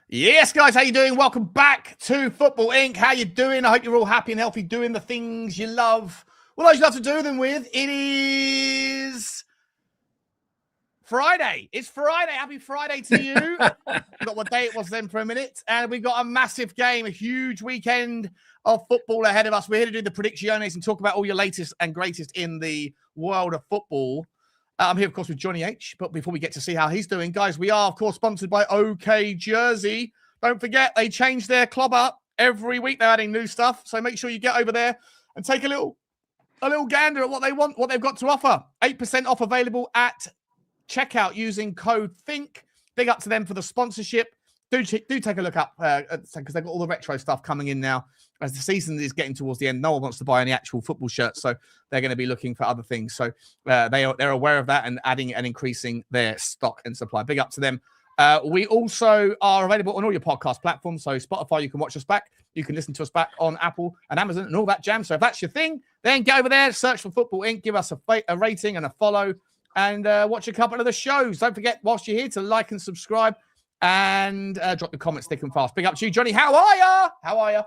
Yes, guys, how you doing? Welcome back to Football Inc. How you doing? I hope you're all happy and healthy, doing the things you love. Well, those you love to do them with. It is Friday. It's Friday. Happy Friday to you. Forgot what day it was then for a minute. And we've got a massive game, a huge weekend of football ahead of us. We're here to do the predicciones and talk about all your latest and greatest in the world of football. I'm here, of course, with Johnny H. But before we get to see how he's doing, guys, we are, of course, sponsored by OK Jersey. Don't forget, they change their club up every week. They're adding new stuff. So make sure you get over there and take a little gander at what they want, what they've got to offer. 8% off available at checkout using code THINK. Big up to them for the sponsorship. Do take a look up because they've got all the retro stuff coming in now. As the season is getting towards the end, no one wants to buy any actual football shirts, so they're going to be looking for other things. So they're aware of that and adding and increasing their stock and supply. Big up to them. We also are available on all your podcast platforms. So Spotify, you can watch us back. You can listen to us back on Apple and Amazon and all that jam. So if that's your thing, then get over there, search for Football Inc., give us a rating and a follow, and watch a couple of the shows. Don't forget, whilst you're here, to like and subscribe. And drop the comments thick and fast. Big up to you, Johnny. How are you?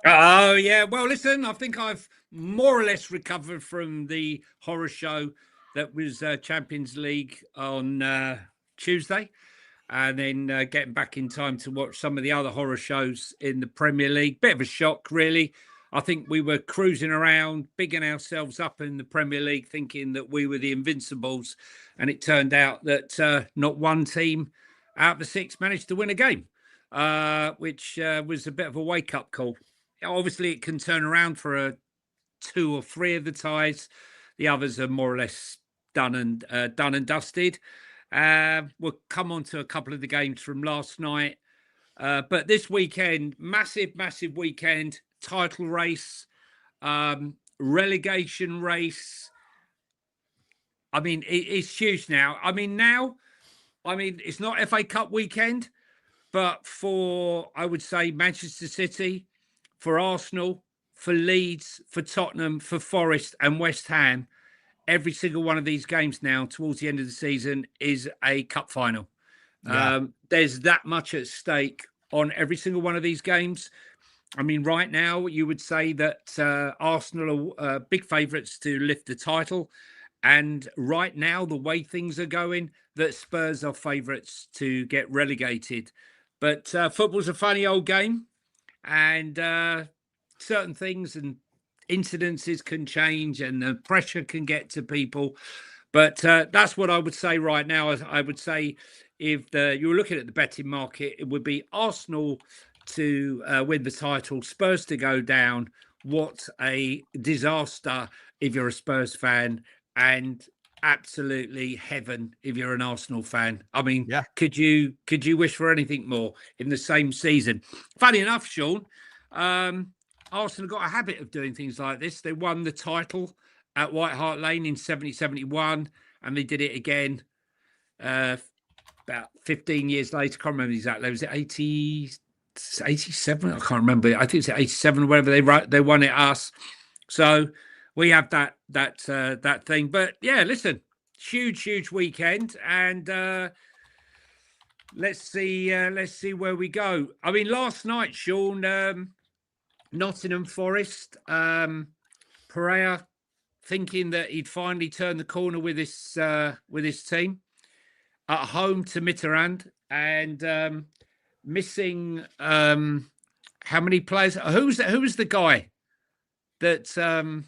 Oh, yeah. Well, listen, I think I've more or less recovered from the horror show that was Champions League on Tuesday. And then getting back in time to watch some of the other horror shows in the Premier League. Bit of a shock, really. I think we were cruising around, bigging ourselves up in the Premier League, thinking that we were the Invincibles. And it turned out that not one team out of the 6 managed to win a game, which was a bit of a wake-up call. Obviously, it can turn around for 2 or 3 of the ties. The others are more or less done and dusted. We'll come on to a couple of the games from last night. But this weekend, massive weekend, title race, relegation race. I mean, it's huge now. It's not FA Cup weekend, but for, I would say, Manchester City, for Arsenal, for Leeds, for Tottenham, for Forest and West Ham, every single one of these games now towards the end of the season is a cup final. Yeah. There's that much at stake on every single one of these games. I mean, right now, you would say that Arsenal are big favourites to lift the title. And right now, the way things are going, that Spurs are favourites to get relegated. But football's a funny old game, and certain things and incidences can change, and the pressure can get to people. But that's what I would say right now. I would say if you were looking at the betting market, it would be Arsenal to win the title, Spurs to go down. What a disaster if you're a Spurs fan. And absolutely heaven if you're an Arsenal fan. I mean, yeah. Could you wish for anything more in the same season? Funny enough, Sean, Arsenal got a habit of doing things like this. They won the title at White Hart Lane in 70-71, and they did it again about 15 years later. I can't remember exactly. Was it 87? I can't remember. I think it's 87 or whatever. They won it us. So we have that thing. But yeah, listen, huge weekend, and let's see where we go. I mean, last night, Sean, Nottingham Forest, Pereira thinking that he'd finally turned the corner with his team at home to Mitterrand, and missing how many players? Who's the guy that?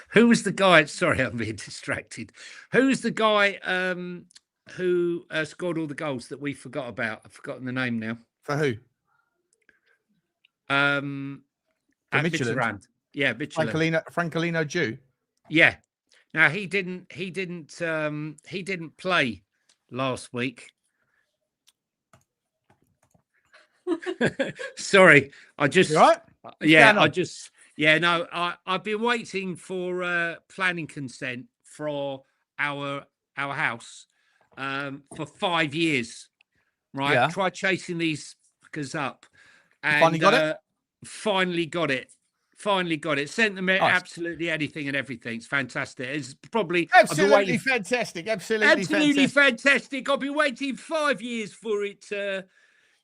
Who was the guy? Sorry, I'm being distracted. Who's the guy who scored all the goals that we forgot about? I've forgotten the name now. For who? At Mitterrand. Yeah, Michelin. Francolino Jew. Yeah. Now he didn't play last week. Sorry, I just. You right? I've been waiting for planning consent for our house for 5 years. Right, yeah. Tried chasing these fuckers up, and finally got it. Finally got it. Sent them Nice. absolutely anything and everything. It's fantastic. It's probably Absolutely fantastic. Absolutely fantastic. I've been waiting 5 years for it,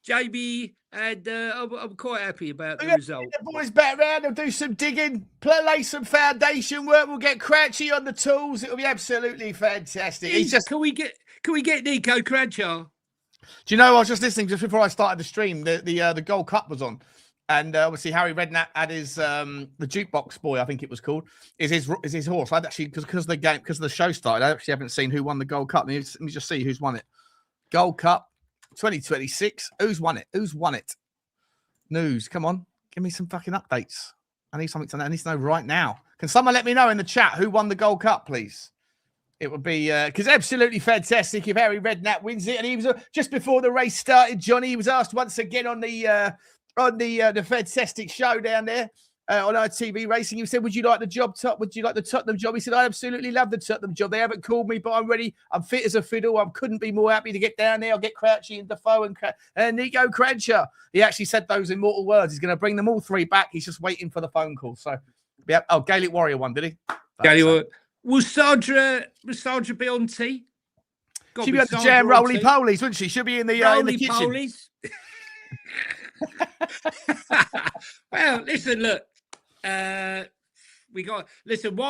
JB, and I'm quite happy about the result. The boys back round. They'll do some digging, lay some foundation work. We'll get Crouchy on the tools. It'll be absolutely fantastic. Can we get Nico Cranshaw? Do you know? I was just listening just before I started the stream. The Gold Cup was on, and obviously Harry Redknapp had his the jukebox boy, I think it was called, is his horse. I'd actually because the show started, I actually haven't seen who won the Gold Cup. Let me just see who's won it. Gold Cup 2026. Who's won it? Who's won it? News. Come on, give me some fucking updates. I need something to know. I need to know right now. Can someone let me know in the chat who won the Gold Cup, please? It would be because absolutely fantastic if Harry Redknapp wins it. And he was just before the race started. Johnny was asked once again on the fantastic show down there on our TV racing. He said, "Would you like the job? Would you like the Tottenham job?" He said, "I absolutely love the Tottenham job. They haven't called me, but I'm ready. I'm fit as a fiddle. I couldn't be more happy to get down there. I'll get Crouchy and Defoe and Nico Cranshaw." He actually said those immortal words. He's going to bring them all three back. He's just waiting for the phone call. So, yeah. Oh, Gaelic Warrior won, did he? Gaelic Warrior. Will Sandra be on tea? She'll be on the jam roly polies, wouldn't she? She'll be in the kitchen. Well, listen, look. While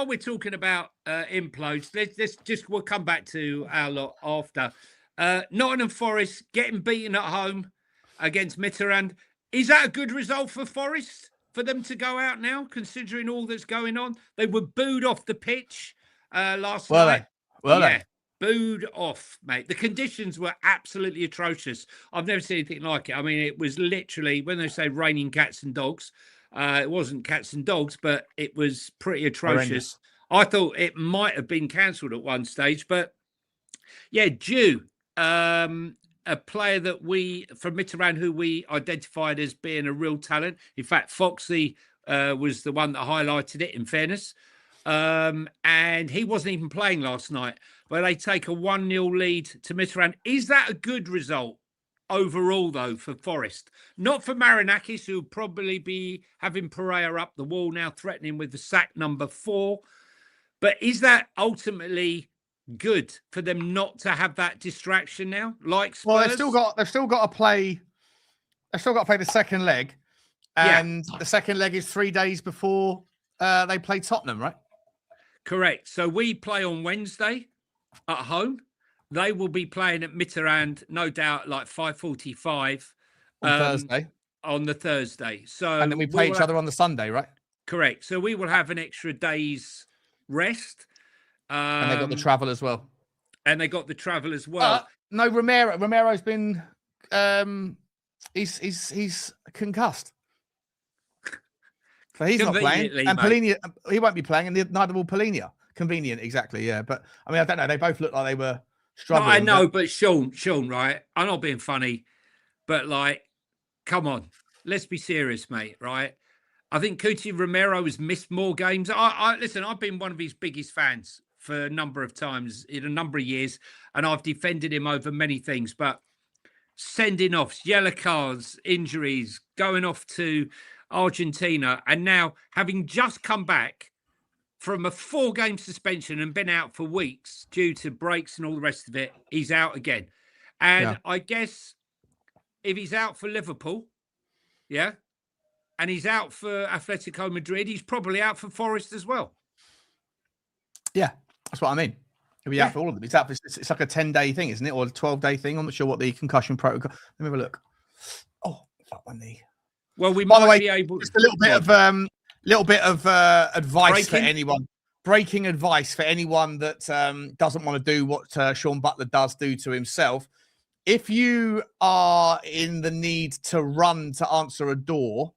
we're talking about implodes, we'll come back to our lot after. Nottingham Forest getting beaten at home against Mitterrand. Is that a good result for Forest? For them to go out now, considering all that's going on? They were booed off the pitch last night. Were they? Booed off, mate. The conditions were absolutely atrocious. I've never seen anything like it. I mean, it was literally, when they say raining cats and dogs, it wasn't cats and dogs, but it was pretty atrocious. Horrendous. I thought it might have been cancelled at one stage, but yeah, a player that from Mitterrand, who we identified as being a real talent. In fact, Foxy was the one that highlighted it, in fairness. And he wasn't even playing last night, but they take a 1-0 lead to Mitterrand. Is that a good result overall, though, for Forest? Not for Marinakis, who'll probably be having Pereira up the wall now, threatening with the sack number 4. But is that ultimately good for them not to have that distraction now? Like Spurs? Well, they've still got to play the second leg, and the second leg is 3 days before they play Tottenham, right? Correct. So we play on Wednesday at home. They will be playing at Mitterrand, no doubt, like 5:45 on Thursday. On the Thursday. So and then we play each other on the Sunday, right? Correct. So we will have an extra day's rest. And they got the travel as well. No, Romero's been he's concussed. So he's not playing. And Polina, he won't be playing, and neither will Polina. Convenient, exactly, yeah. But I mean, I don't know. They both look like they were struggling. No, I know, but Sean, right? I'm not being funny, but like, come on, let's be serious, mate, right? I think Cuti Romero has missed more games. Listen, I've been one of his biggest fans for a number of times in a number of years, and I've defended him over many things, but sending offs, yellow cards, injuries, going off to Argentina, and now having just come back from a 4-game suspension and been out for weeks due to breaks and all the rest of it, he's out again. And I guess if he's out for Liverpool, and he's out for Atletico Madrid, he's probably out for Forest as well. Yeah, that's what I mean. He'll be out for all of them. It's out for, it's like a 10-day thing, isn't it? Or a 12-day thing. I'm not sure what the concussion protocol. Let me have a look. Oh, fuck my knee. Well, we might be able. Just a little bit of advice for anyone. Breaking advice for anyone that doesn't want to do what Sean Butler does do to himself. If you are in the need to run to answer a door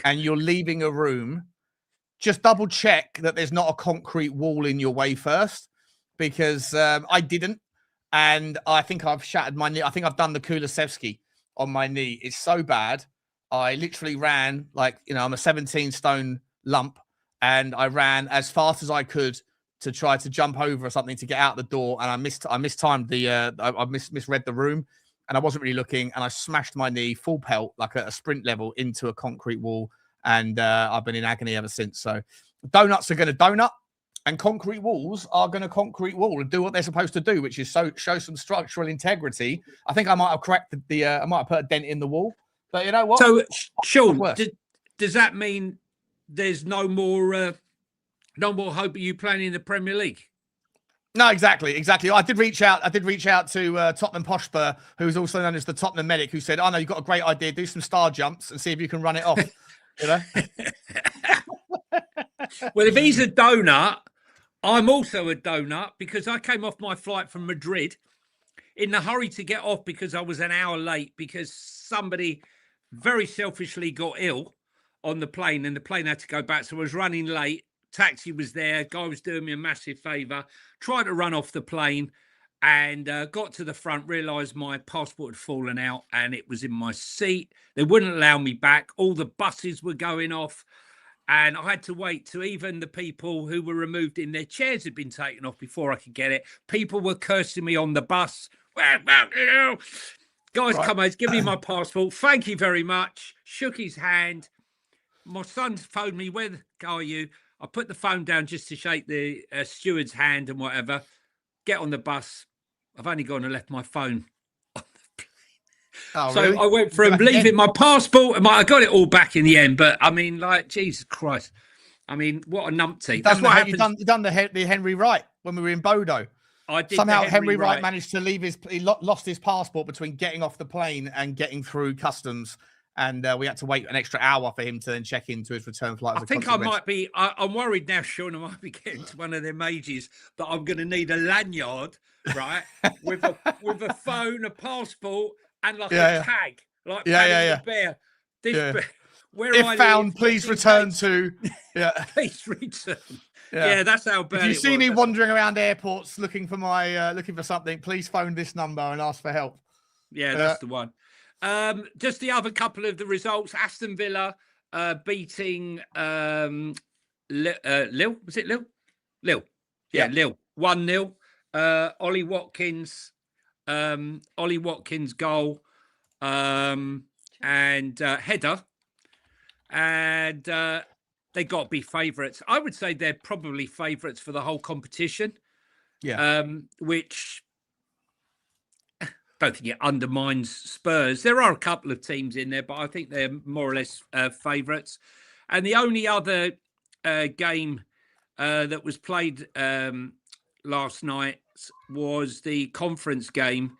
and you're leaving a room, just double check that there's not a concrete wall in your way first, because I didn't, and I think I've shattered my knee. I think I've done the Kulusevski on my knee. It's so bad. I literally ran I'm a 17-stone lump, and I ran as fast as I could to try to jump over or something to get out the door, and I mistimed I misread the room, and I wasn't really looking, and I smashed my knee full pelt like at a sprint level into a concrete wall, and I've been in agony ever since. So donuts are going to donut, and concrete walls are going to concrete wall and do what they're supposed to do, which is show some structural integrity. I think I might have cracked I might have put a dent in the wall, but you know what? So, Sean, does that mean there's no more hope of you playing in the Premier League? No, exactly. I did reach out to Tottenham Hotspur, who's also known as the Tottenham Medic, who said, "Oh no, you've got a great idea. Do some star jumps and see if you can run it off." You know. Well, if he's a donut, I'm also a donut, because I came off my flight from Madrid in the hurry to get off because I was an hour late because somebody very selfishly got ill on the plane and the plane had to go back. So I was running late. Taxi was there. Guy was doing me a massive favour. Tried to run off the plane and got to the front, realised my passport had fallen out and it was in my seat. They wouldn't allow me back. All the buses were going off. And I had to wait till even the people who were removed in their chairs had been taken off before I could get it. People were cursing me on the bus. Guys, right. Come on, give me my passport. Thank you very much. Shook his hand. My son phoned me. Where are you? I put the phone down just to shake the steward's hand and whatever. Get on the bus. I've only gone and left my phone. Oh, so really? I went from leaving my passport and I got it all back in the end. But I mean, like, Jesus Christ. I mean, what a numpty. That's what happens. You've done the Henry Wright when we were in Bodo. I did. Somehow Henry Wright managed to leave he lost his passport between getting off the plane and getting through customs. And we had to wait an extra hour for him to then check into his return flight. I think I might be, I'm worried now, Sean, I might be getting to one of their mages that I'm going to need a lanyard, right? with a phone, a passport, and like a tag. Like the bear. Bear, where if found, please return to. Yeah. Please return. Yeah, that's how bad. If you see me wandering around airports looking for something, please phone this number and ask for help. Yeah, that's the one. Just the other couple of the results. Aston Villa beating Lille. Was it Lille? Lille. Yeah, Lille. 1-0. Ollie Watkins goal and header. And they got to be favourites. I would say they're probably favourites for the whole competition. Yeah. Which don't think it undermines Spurs. There are a couple of teams in there, but I think they're more or less favourites. And the only other game that was played last night was the conference game,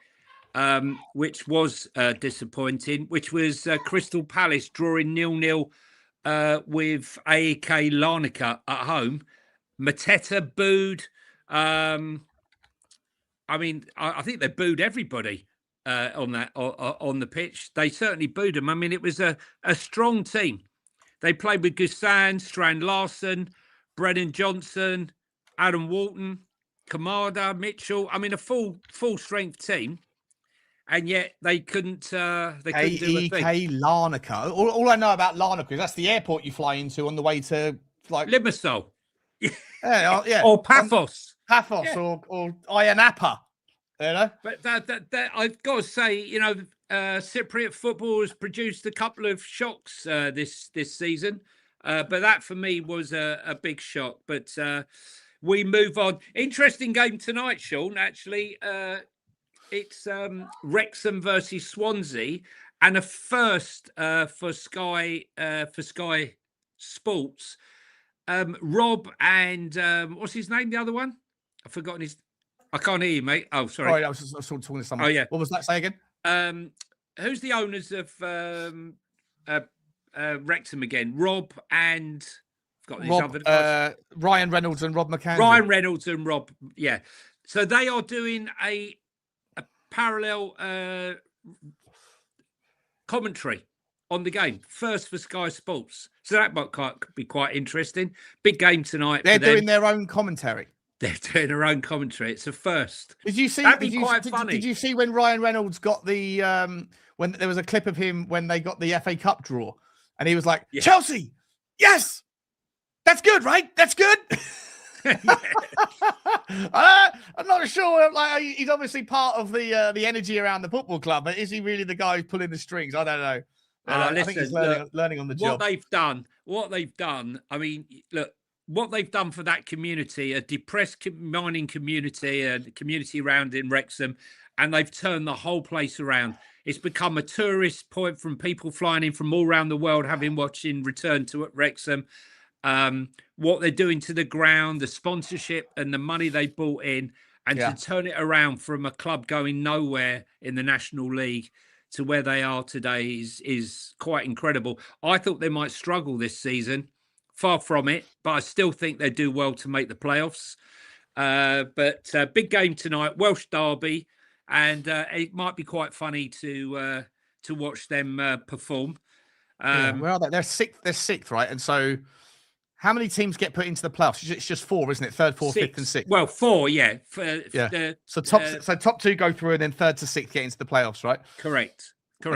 which was disappointing, which was Crystal Palace drawing 0-0 with AEK Larnaca at home. Mateta booed. I mean, I think they booed everybody on the pitch. They certainly booed them. I mean, it was a strong team. They played with Gusan, Strand Larson, Brennan Johnson, Adam Walton, Kamada, Mitchell. I mean, a full strength team, and yet they couldn't do a thing. AEK Larnaca. All I know about Larnaca is that's the airport you fly into on the way to like Limassol. Yeah. Or Paphos. Or Ayanapa. You know? But that I've got to say, you know, Cypriot football has produced a couple of shocks this season. But that for me was a big shock. But we move on. Interesting game tonight, Sean. Actually, it's Wrexham versus Swansea, and a first for Sky Sports. Rob and what's his name? The other one, I've forgotten his. I can't hear you, mate. Oh, sorry. I was talking to someone. Oh, yeah. What was that? Say again. Who's the owners of Wrexham again? Rob and Ryan Reynolds and Rob McCann. Ryan Reynolds and Rob. Yeah. So they are doing a parallel commentary on the game, first for Sky Sports. So that might be quite interesting. Big game tonight. They're doing their own commentary. They're doing their own commentary. It's a first. Did you see? That'd be quite funny. Did you see when Ryan Reynolds got the when there was a clip of him when they got the FA Cup draw, and he was like, Chelsea, yes, that's good, right? That's good. I'm not sure. Like, he's obviously part of the energy around the football club, but is he really the guy who's pulling the strings? I don't know. I think he's learning on the job. What they've done. I mean, look, what they've done for that community, a depressed mining community, a community around in Wrexham, and they've turned the whole place around. It's become a tourist point from people flying in from all around the world, having watching return to Wrexham. What they're doing to the ground, the sponsorship and the money they brought in, and to turn it around from a club going nowhere in the National League to where they are today is quite incredible. I thought they might struggle this season. Far from it, but I still think they do well to make the playoffs. But big game tonight, Welsh derby, and it might be quite funny to watch them perform. Where are they? They're sixth, right? And so, how many teams get put into the playoffs? It's just 4, isn't it? Third, fourth, fifth, and sixth. Well, 4, yeah. So top 2 go through, and then third to sixth get into the playoffs, right? Correct. And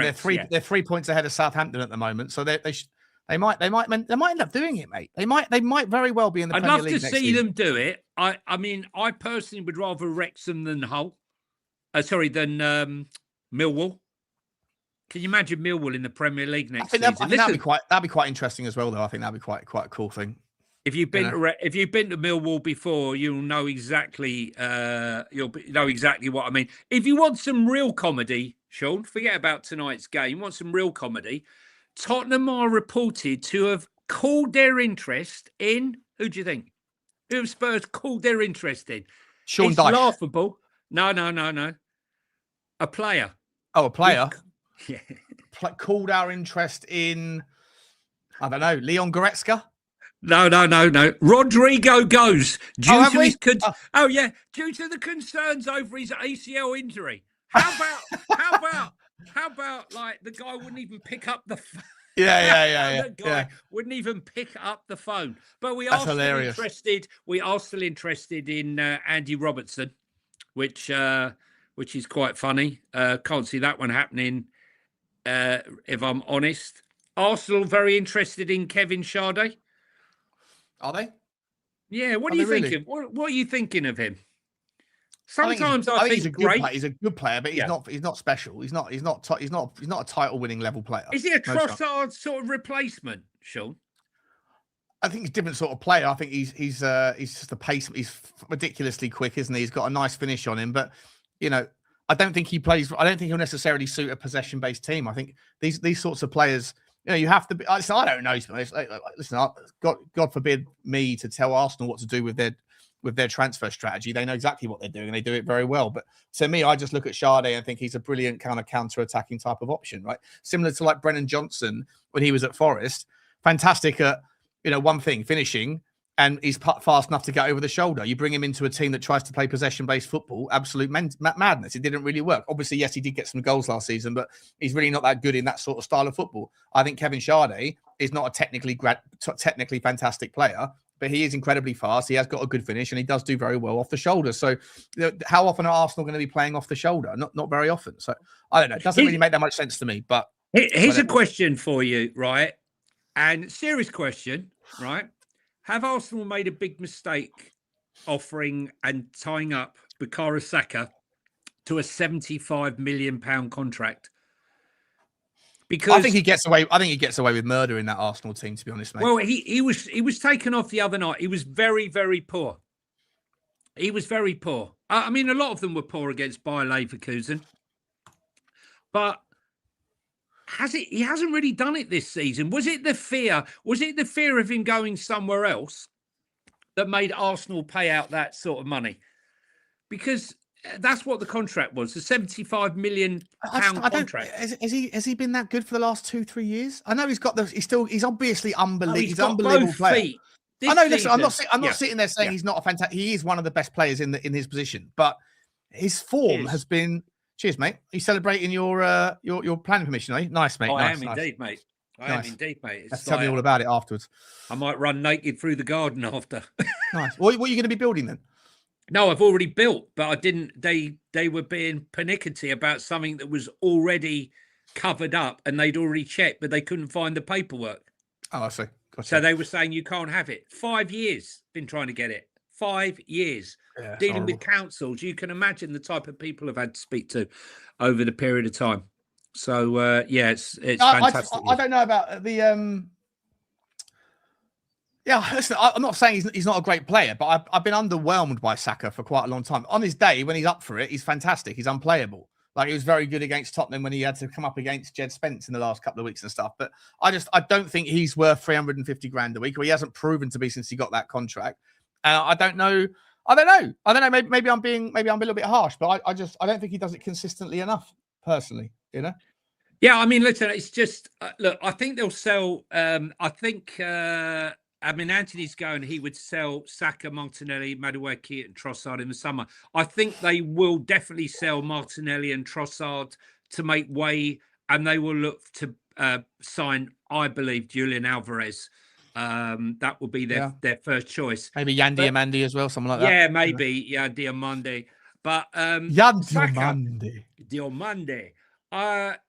they're 3 points ahead of Southampton at the moment, so they might end up doing it, mate. They might very well be in the Premier League next season. I'd love to see them do it. I mean, I personally would rather Wrexham than Hull. Than Millwall. Can you imagine Millwall in the Premier League next season? I think that'd be quite interesting as well, though. I think that'd be quite a cool thing. If you've been to Millwall before, you'll know exactly what I mean. If you want some real comedy, Sean, forget about tonight's game. Want some real comedy? Tottenham are reported to have called their interest in, who do you think? Who have Spurs called their interest in? Sean It's Dyche. laughable. No. A player. Oh, a player? Yeah. Called our interest in, I don't know, Leon Goretzka? No. Rodrigo goes due to his due to the concerns over his ACL injury. How about like the guy wouldn't even pick up the phone? Yeah. The guy wouldn't even pick up the phone. But we are still interested. We are still interested in Andy Robertson, which is quite funny. Can't see that one happening. If I'm honest, Arsenal very interested in Kevin Sade. Are they? Yeah. What are you thinking? What are you thinking of him? Sometimes I think he's great. He's a good player, but he's not special. He's not a title-winning level player. Is he a Trossard sort of replacement, Sean? I think he's a different sort of player. I think he's just a pace. He's ridiculously quick, isn't he? He's got a nice finish on him, but I don't think he plays. I don't think he'll necessarily suit a possession-based team. I think these sorts of players, you have to be. I don't know. Listen, God forbid me to tell Arsenal what to do with their transfer strategy. They know exactly what they're doing, and they do it very well. But to me, I just look at Sade and think he's a brilliant kind of counter-attacking type of option, right? Similar to like Brennan Johnson when he was at Forest. Fantastic at one thing, finishing. And he's fast enough to get over the shoulder. You bring him into a team that tries to play possession-based football, absolute madness. It didn't really work. Obviously, yes, he did get some goals last season, but he's really not that good in that sort of style of football. I think Kevin Sade is not a technically fantastic player, but he is incredibly fast. He has got a good finish, and he does do very well off the shoulder. So how often are Arsenal going to be playing off the shoulder? Not very often. So I don't know. It doesn't really make that much sense to me. But here's a question for you, right? And serious question, right? Have Arsenal made a big mistake offering and tying up Bukayo Saka to a £75 million contract? Because I think he gets away. I think he gets away with murder in that Arsenal team. To be honest, mate. Well, he was taken off the other night. He was very, very poor. He was very poor. I mean, a lot of them were poor against Bayer Leverkusen, but he hasn't really done it this season. Was it the fear of him going somewhere else that made Arsenal pay out that sort of money? Because that's what the contract was, a £75 million contract. Has he been that good for the last 2-3 years? I know he's obviously unbelievable. He's he's an unbelievable player. Feet. I know. Listen, I'm not sitting there saying he's not a fantastic. He is one of the best players in his position, but his form has been. Cheers, mate. Are you celebrating your planning permission, are you? Nice, mate. I am indeed, mate. Tell me all about it afterwards. I might run naked through the garden after. Nice. What are you going to be building then? No, I've already built, but I didn't. They were being pernickety about something that was already covered up, and they'd already checked, but they couldn't find the paperwork. Oh, I see. Gotcha. So they were saying you can't have it. 5 years been trying to get it. 5 years. Dealing with councils. You can imagine the type of people I've had to speak to over the period of time. So it's I fantastic. I don't know about the Yeah, listen, I'm not saying he's not a great player, but I've been underwhelmed by Saka for quite a long time. On his day, when he's up for it, he's fantastic. He's unplayable. Like, he was very good against Tottenham when he had to come up against Jed Spence in the last couple of weeks and stuff. But I don't think he's worth 350 grand a week, or he hasn't proven to be since he got that contract. And I don't know. Maybe I'm being a little bit harsh, but I don't think he does it consistently enough, personally. You know. Yeah, I mean, listen, it's just look. I think they'll sell. Anthony's going. He would sell Saka, Martinelli, Madueke, and Trossard in the summer. I think they will definitely sell Martinelli and Trossard to make way, and they will look to sign, I believe, Julian Alvarez. That will be their first choice. Maybe Yan Diomande as well, someone like that. Yeah, maybe Diomande. But Yan Diomande.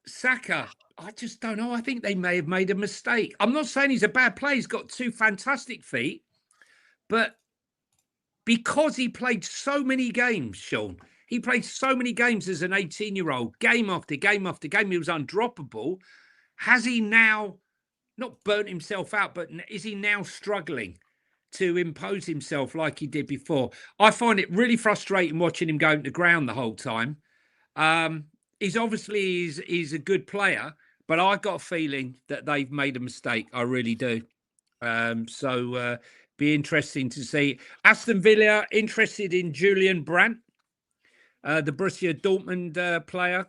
Saka, I just don't know. I think they may have made a mistake. I'm not saying he's a bad player. He's got 2 fantastic feet. But because he played so many games, Sean, he played so many games as an 18-year-old, game after game after game, he was undroppable. Has he now not burnt himself out, but is he now struggling to impose himself like he did before? I find it really frustrating watching him going to the ground the whole time. He's obviously he's a good player, but I got a feeling that they've made a mistake. I really do. So be interesting to see. Aston Villa interested in Julian Brandt, the Borussia Dortmund player.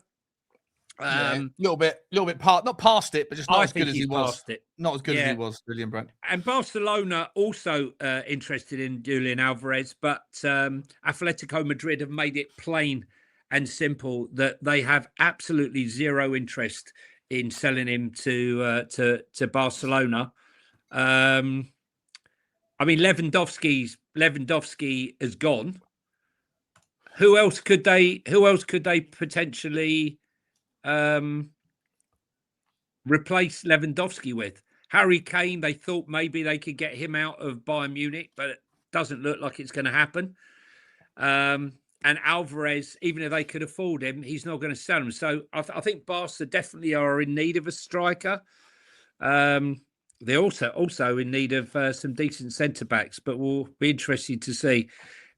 Little bit not past it, but just not as good as he was. Not as good as he was, Julian Brandt. And Barcelona also interested in Julian Alvarez, but Atletico Madrid have made it plain and simple that they have absolutely zero interest in selling him to Barcelona. I mean, Lewandowski has gone. Who else could they potentially replace Lewandowski with? Harry Kane, they thought maybe they could get him out of Bayern Munich, but it doesn't look like it's going to happen. And Alvarez, even if they could afford him, he's not going to sell him. So I think Barca definitely are in need of a striker. They're also in need of some decent centre-backs, but we'll be interested to see.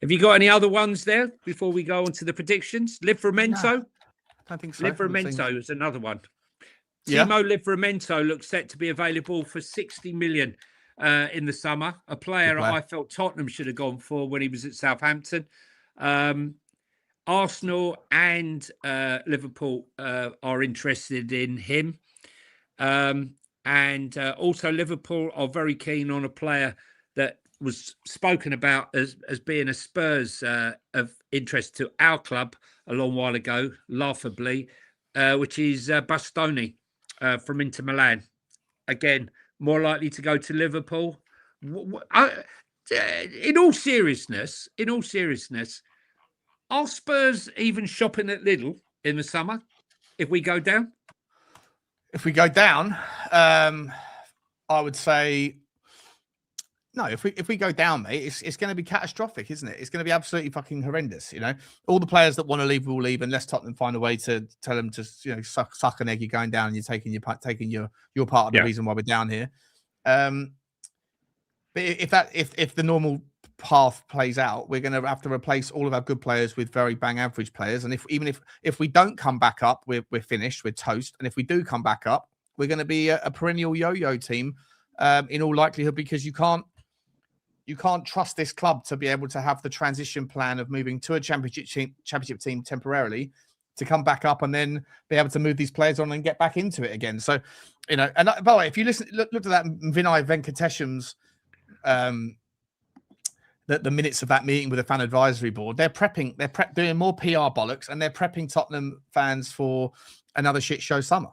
Have you got any other ones there before we go on to the predictions? Livramento? No, I don't think so. Livramento is another one. Timo Livramento looks set to be available for 60 million in the summer. A player I felt Tottenham should have gone for when he was at Southampton. Arsenal and Liverpool are interested in him. And also Liverpool are very keen on a player that was spoken about as being a Spurs of interest to our club a long while ago, laughably, which is Bastoni from Inter Milan. Again, more likely to go to Liverpool. In all seriousness, are Spurs even shopping at Lidl in the summer if we go down? If we go down, I would say no. If we go down, mate, it's going to be catastrophic, isn't it? It's going to be absolutely fucking horrendous. You know, all the players that want to leave will leave unless Tottenham find a way to tell them to, you know, suck an egg. You're going down, and you're taking your part of the reason why we're down here. But if the normal path plays out, we're going to have to replace all of our good players with very bang average players. And if we don't come back up, we're finished, we're toast. And if we do come back up, we're going to be a perennial yo-yo team in all likelihood, because you can't trust this club to be able to have the transition plan of moving to a championship team temporarily to come back up and then be able to move these players on and get back into it again. So, you know, and by the way, if you look at that Vinay Venkatesham's the minutes of that meeting with the fan advisory board, they're doing more PR bollocks, and they're prepping Tottenham fans for another shit show summer.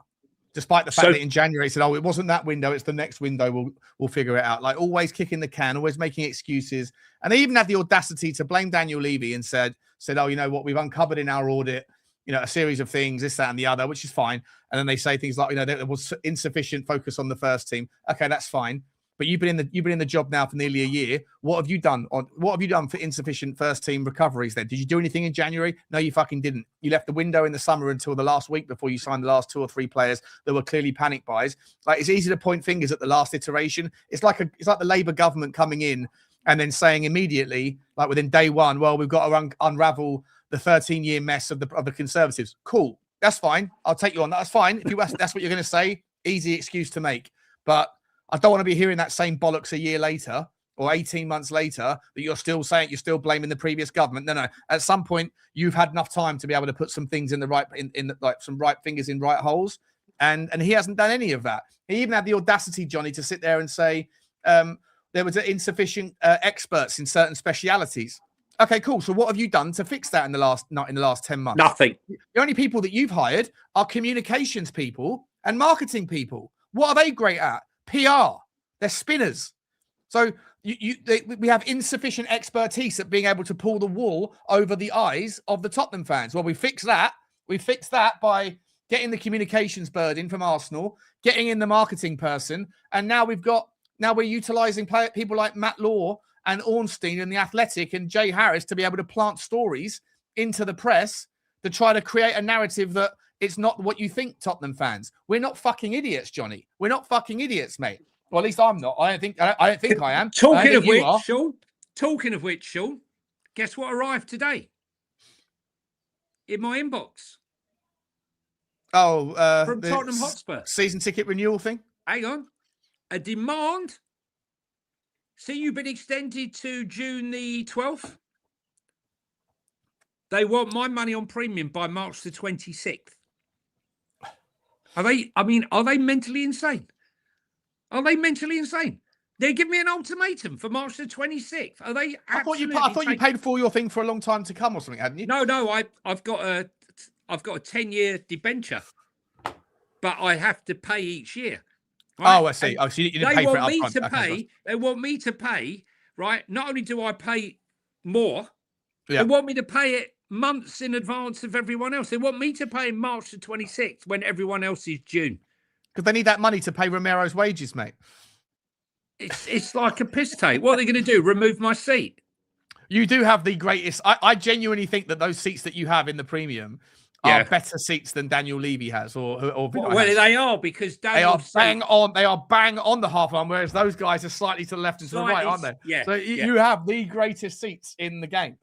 Despite the fact that in January he said, "Oh, it wasn't that window; it's the next window. We'll figure it out." Like, always kicking the can, always making excuses, and they even had the audacity to blame Daniel Levy and said, "Oh, you know what? We've uncovered in our audit, you know, a series of things, this, that, and the other, which is fine." And then they say things like, "You know, there was insufficient focus on the first team." Okay, that's fine. but you've been in the job now for nearly a year. What have you done for insufficient first team recoveries then? Did you do anything in January? No, you fucking didn't. You left the window in the summer until the last week before you signed the last 2 or 3 players that were clearly panic buys. Like, it's easy to point fingers at the last iteration. It's like the Labour government coming in and then saying immediately, like within day one, well, we've got to unravel the 13-year mess of the Conservatives. Cool. That's fine. I'll take you on that. That's fine. If that's what you're going to say, easy excuse to make. But I don't want to be hearing that same bollocks a year later or 18 months later that you're still blaming the previous government. No. At some point, you've had enough time to be able to put some things some right fingers in right holes. And he hasn't done any of that. He even had the audacity, Johnny, to sit there and say there was insufficient experts in certain specialities. Okay, cool. So what have you done to fix that in the last 10 months? Nothing. The only people that you've hired are communications people and marketing people. What are they great at? PR. They're spinners. So we have insufficient expertise at being able to pull the wool over the eyes of the Tottenham fans. Well, we fix that. We fix that by getting the communications bird in from Arsenal, getting in the marketing person, and now we're utilising people like Matt Law and Ornstein and The Athletic and Jay Harris to be able to plant stories into the press to try to create a narrative that it's not what you think, Tottenham fans. We're not fucking idiots, Johnny. We're not fucking idiots, mate. Well, at least I'm not. I don't think I am. Talking of which, Sean, guess what arrived today? In my inbox. Oh, from Tottenham Hotspur. Season ticket renewal thing? Hang on. A demand. See, you've been extended to June the 12th. They want my money on premium by March the 26th. Are they mentally insane? Are they mentally insane? They give me an ultimatum for March the 26th. Are they? I thought you paid for your thing for a long time to come or something, hadn't you? No. I've got a 10-year debenture, but I have to pay each year. Right? Oh, I see. So you didn't pay for it. They want me to pay. Right. Not only do I pay more, they want me to pay it months in advance of everyone else. They want me to pay in March the 26th when everyone else is June. Because they need that money to pay Romero's wages, mate. It's like a piss take. What are they going to do? Remove my seat? You do have the greatest. I genuinely think that those seats that you have in the premium are better seats than Daniel Levy has, or they are, because they are bang on the half line, whereas those guys are slightly to the left and to the right, aren't they? Yeah. So you have the greatest seats in the game.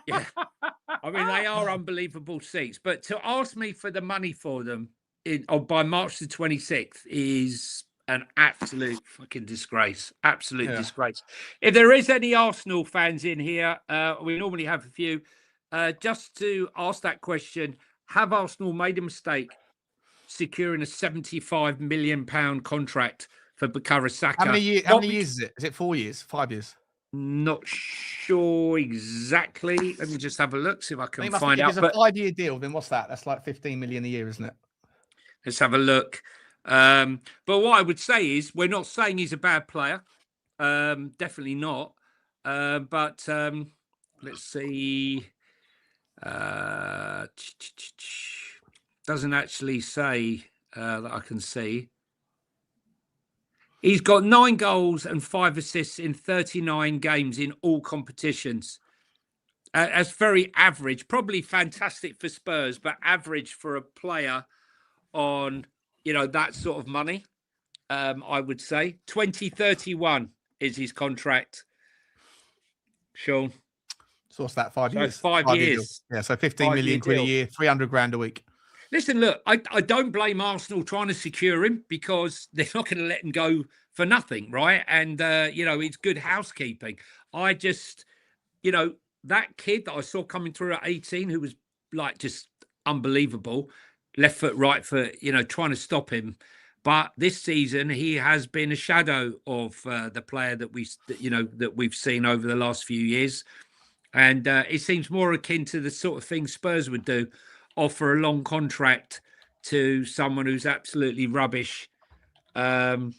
Yeah. I mean, they are unbelievable seats, but to ask me for the money for them by March the 26th is an absolute fucking disgrace. Absolute disgrace. If there is any Arsenal fans in here, we normally have a few. Just to ask that question, have Arsenal made a mistake securing a £75 million contract for Bukayo Saka? How many years is it? Is it 4 years? 5 years? Not sure exactly. Let me just have a look, see if I can find out. If it's a 5-year deal, then what's that? That's like 15 million a year, isn't it? Let's have a look. But what I would say is, we're not saying he's a bad player. Definitely not. But let's see. Doesn't actually say that I can see. He's got 9 goals and 5 assists in 39 games in all competitions. That's very average. Probably fantastic for Spurs, but average for a player on, that sort of money, I would say. 2031 is his contract, Sean. So what's that, 5 years? 5 years. Yeah, so 15 million quid a year, 300 grand a week. Listen, look, I don't blame Arsenal trying to secure him, because they're not going to let him go for nothing, right? And, it's good housekeeping. I just, that kid that I saw coming through at 18, who was like just unbelievable, left foot, right foot, trying to stop him. But this season, he has been a shadow of the player that we've seen over the last few years. And it seems more akin to the sort of thing Spurs would do, offer a long contract to someone who's absolutely rubbish. Eze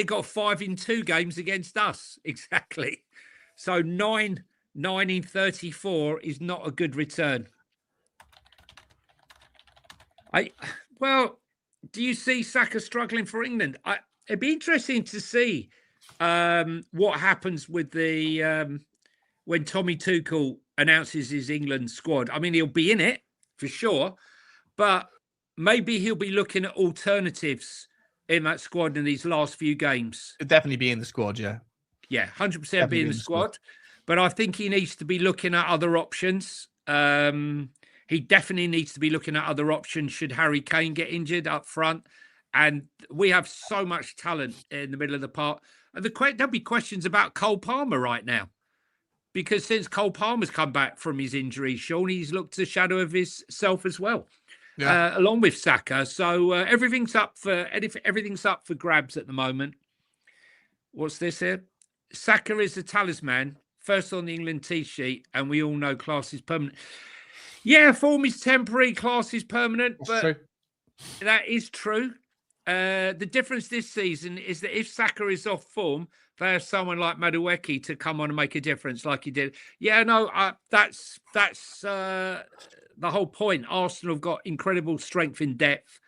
got 5 in 2 games against us. Exactly. So 9 in 34 is not a good return. do you see Saka struggling for England? It'd be interesting to see what happens with the when Tommy Tuchel announces his England squad. I mean, he'll be in it for sure, but maybe he'll be looking at alternatives in that squad in these last few games. He'll definitely be in the squad, yeah. Yeah, 100% be in the squad. But I think he needs to be looking at other options. He definitely needs to be looking at other options should Harry Kane get injured up front. And we have so much talent in the middle of the park. And there'll be questions about Cole Palmer right now. Because since Cole Palmer's come back from his injury, Sean, he's looked a shadow of himself as well, along with Saka. So everything's up for grabs at the moment. What's this here? Saka is the talisman, first on the England tee sheet, and we all know class is permanent. Yeah, form is temporary, class is permanent, but true. That is true. The difference this season is that if Saka is off form, they have someone like Madueke to come on and make a difference like he did. Yeah, no, that's the whole point. Arsenal have got incredible strength in depth,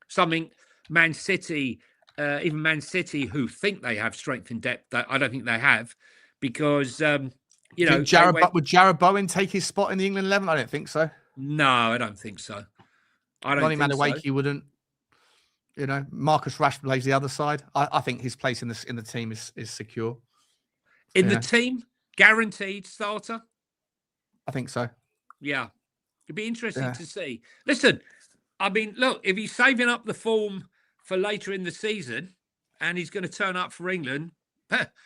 something Man City, even Man City, who think they have strength in depth, that I don't think they have, because, you know. Would Jarrod Bowen take his spot in the England 11? I don't think so. No, I don't think so. Ronnie Madueke wouldn't. You know, Marcus Rashford plays the other side. I think his place in the team is secure. In the team, guaranteed starter. I think so. Yeah, it'd be interesting to see. Listen, I mean, look, if he's saving up the form for later in the season, and he's going to turn up for England,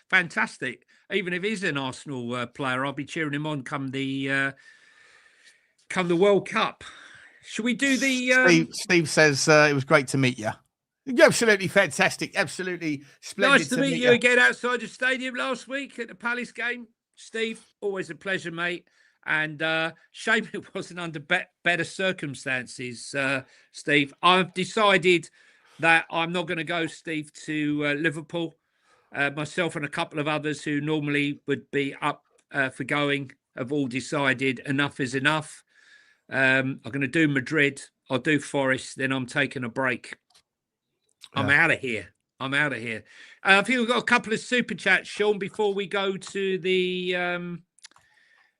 fantastic. Even if he's an Arsenal player, I'll be cheering him on come the World Cup. Should we do the... Steve says it was great to meet you. Absolutely fantastic. Absolutely splendid. Nice to meet you again outside the stadium last week at the Palace game. Steve, always a pleasure, mate. And shame it wasn't under better circumstances, Steve. I've decided that I'm not going to go, Steve, to Liverpool. Myself and a couple of others who normally would be up for going have all decided enough is enough. I'm going to do Madrid. I'll do Forest. Then I'm taking a break. I'm out of here. I think we've got a couple of super chats, Sean, before we go to the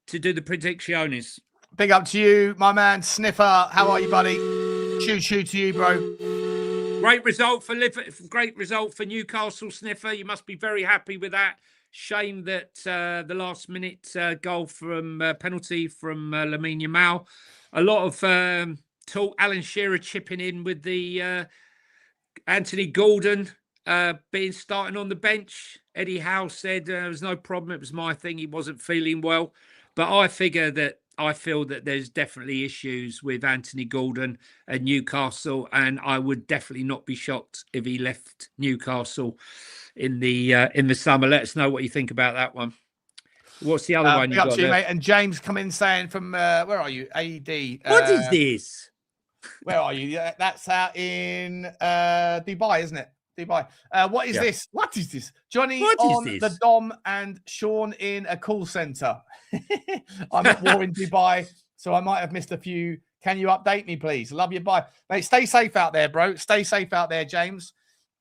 to do the predicciones. Big up to you, my man Sniffer. How are you, buddy? Choo to you, bro. Great result for Newcastle, Sniffer. You must be very happy with that. Shame that the last minute goal from penalty from Lamine Yamal. A lot of talk. Alan Shearer chipping in with the Anthony Gordon being starting on the bench. Eddie Howe said there was no problem. It was my thing. He wasn't feeling well. But I feel that there's definitely issues with Anthony Gordon at Newcastle, and I would definitely not be shocked if he left Newcastle in the summer. Let us know what you think about that one. What's the other one you got there? Mate. And James come in saying from where are you? AD. What is this? Where are you? Yeah, that's out in Dubai, isn't it? Dubai. What is this? What is this? Johnny on the Dom and Sean in a call center. I'm at war in Dubai, so I might have missed a few. Can you update me, please? Love you. Bye, mate. Stay safe out there, bro. Stay safe out there, James.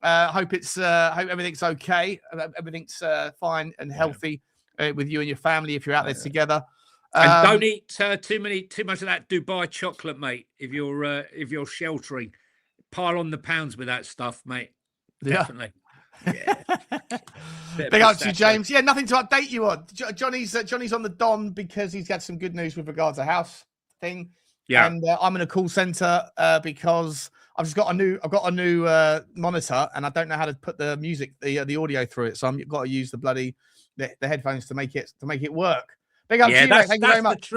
Hope everything's okay. Everything's fine and healthy with you and your family if you're out there together. And don't eat too much of that Dubai chocolate, mate. If you're sheltering, pile on the pounds with that stuff, mate. Definitely. Yeah. Big up to you, James. Yeah, nothing to update you on. Johnny's on the Don because he's got some good news with regards to house thing. Yeah, and I'm in a call center because I've got a new monitor and I don't know how to put the music, the audio through it. So I've got to use the headphones to make it work. Big up to you, mate. Thank you very much.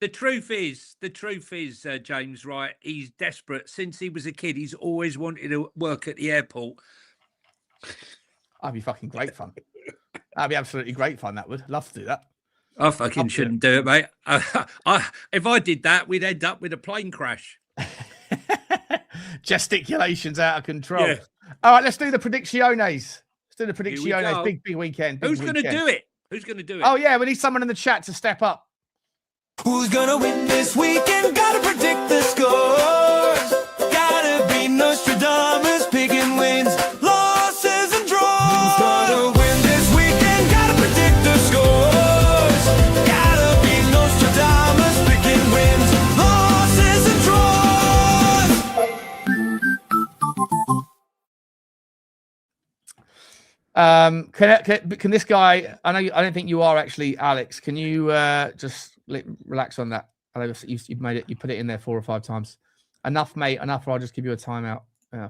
The truth is, James, right? He's desperate. Since he was a kid, he's always wanted to work at the airport. That'd be fucking great fun. That'd be absolutely great fun. That would love to do that. I fucking shouldn't do it, mate. If I did that, we'd end up with a plane crash. Gesticulations out of control. Yeah. All right, let's do the predicciones. Let's do the predicciones. Big weekend. Who's going to do it? Oh, yeah, we need someone in the chat to step up. Who's gonna win this weekend? Gotta predict the scores. Gotta be Nostradamus. Can this guy? I don't think you are actually, Alex. Can you just relax on that? I know you've made it. You put it in there 4 or 5 times. Enough, mate. Enough. Or I'll just give you a timeout.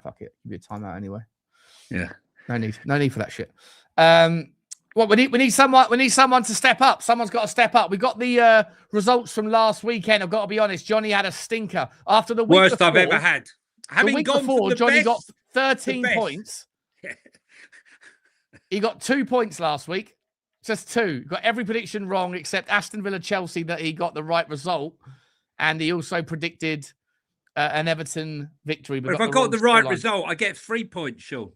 Fuck it. Give you a timeout anyway. Yeah. No need for that shit. Well, we need someone. We need someone to step up. Someone's got to step up. We got the results from last weekend. I've got to be honest. Johnny had a stinker after the week worst before, I've ever had. The week before, Johnny got 13 points. He got 2 points last week. Just 2. Got every prediction wrong except Aston Villa Chelsea that he got the right result, and he also predicted an Everton victory. But if I got the right result, I get 3 points, Sean.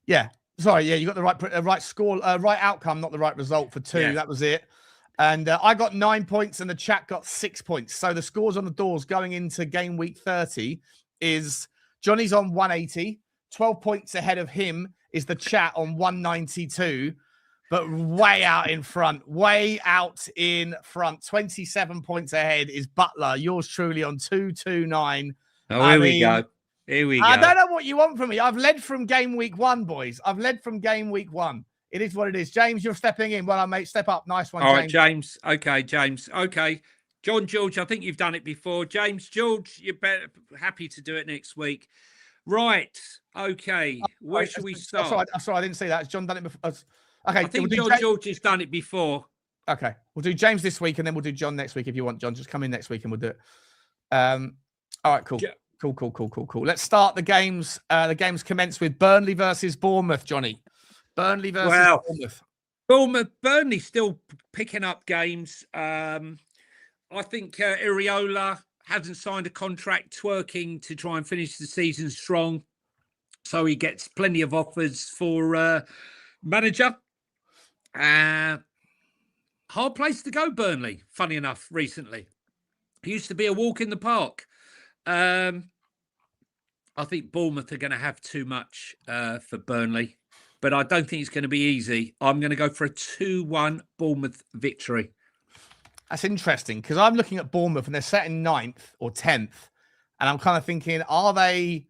Yeah. Sorry, yeah, you got the right score, right outcome, not the right result for 2. Yeah. That was it. And I got 9 points and the chat got 6 points. So the scores on the doors going into game week 30 is Johnny's on 180. 12 points ahead of him is the chat on 192. But way out in front. 27 points ahead is Butler. Yours truly on 229. Oh, here we go. Here we go. I don't know what you want from me. I've led from game week 1, boys. I've led from game week 1. It is what it is. James, you're stepping in. Well, mate, step up. Nice one, All James. Right, James. Okay, James. Okay. John, George, I think you've done it before. James, George, you're happy to do it next week. Right. Okay. Where should we start? Sorry, I didn't see that. Has John done it before? Okay. I think John George has done it before. Okay. We'll do James this week and then we'll do John next week if you want, John. Just come in next week and we'll do it. All right, cool. Cool. Let's start the games. The games commence with Burnley versus Bournemouth, Johnny. Burnley versus Bournemouth. Burnley still picking up games. I think Iriola hasn't signed a contract, twerking to try and finish the season strong. So he gets plenty of offers for manager. Hard place to go, Burnley, funny enough, recently. It used to be a walk in the park. I think Bournemouth are going to have too much for Burnley, but I don't think it's going to be easy. I'm going to go for a 2-1 Bournemouth victory. That's interesting because I'm looking at Bournemouth and they're set in 9th or 10th, and I'm kind of thinking, are they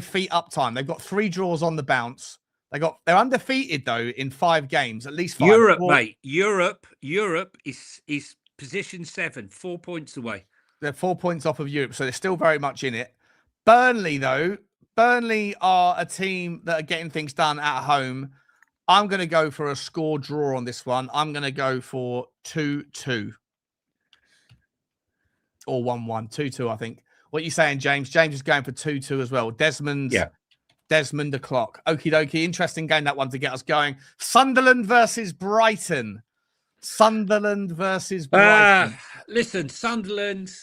feet up time? They've got 3 draws on the bounce. They're undefeated though in 5 games, at least 5. Europe, mate. Europe is position 7, 4 points away. They're 4 points off of Europe, so they're still very much in it. Burnley, though, are a team that are getting things done at home. I'm going to go for a score draw on this one. I'm going to go for 2-2 or 1-1. 2-2, I think. What are you saying, James? James is going for 2-2 as well. Desmond o'clock. Okie dokie. Interesting game, that one, to get us going. Sunderland versus Brighton. Listen, Sunderland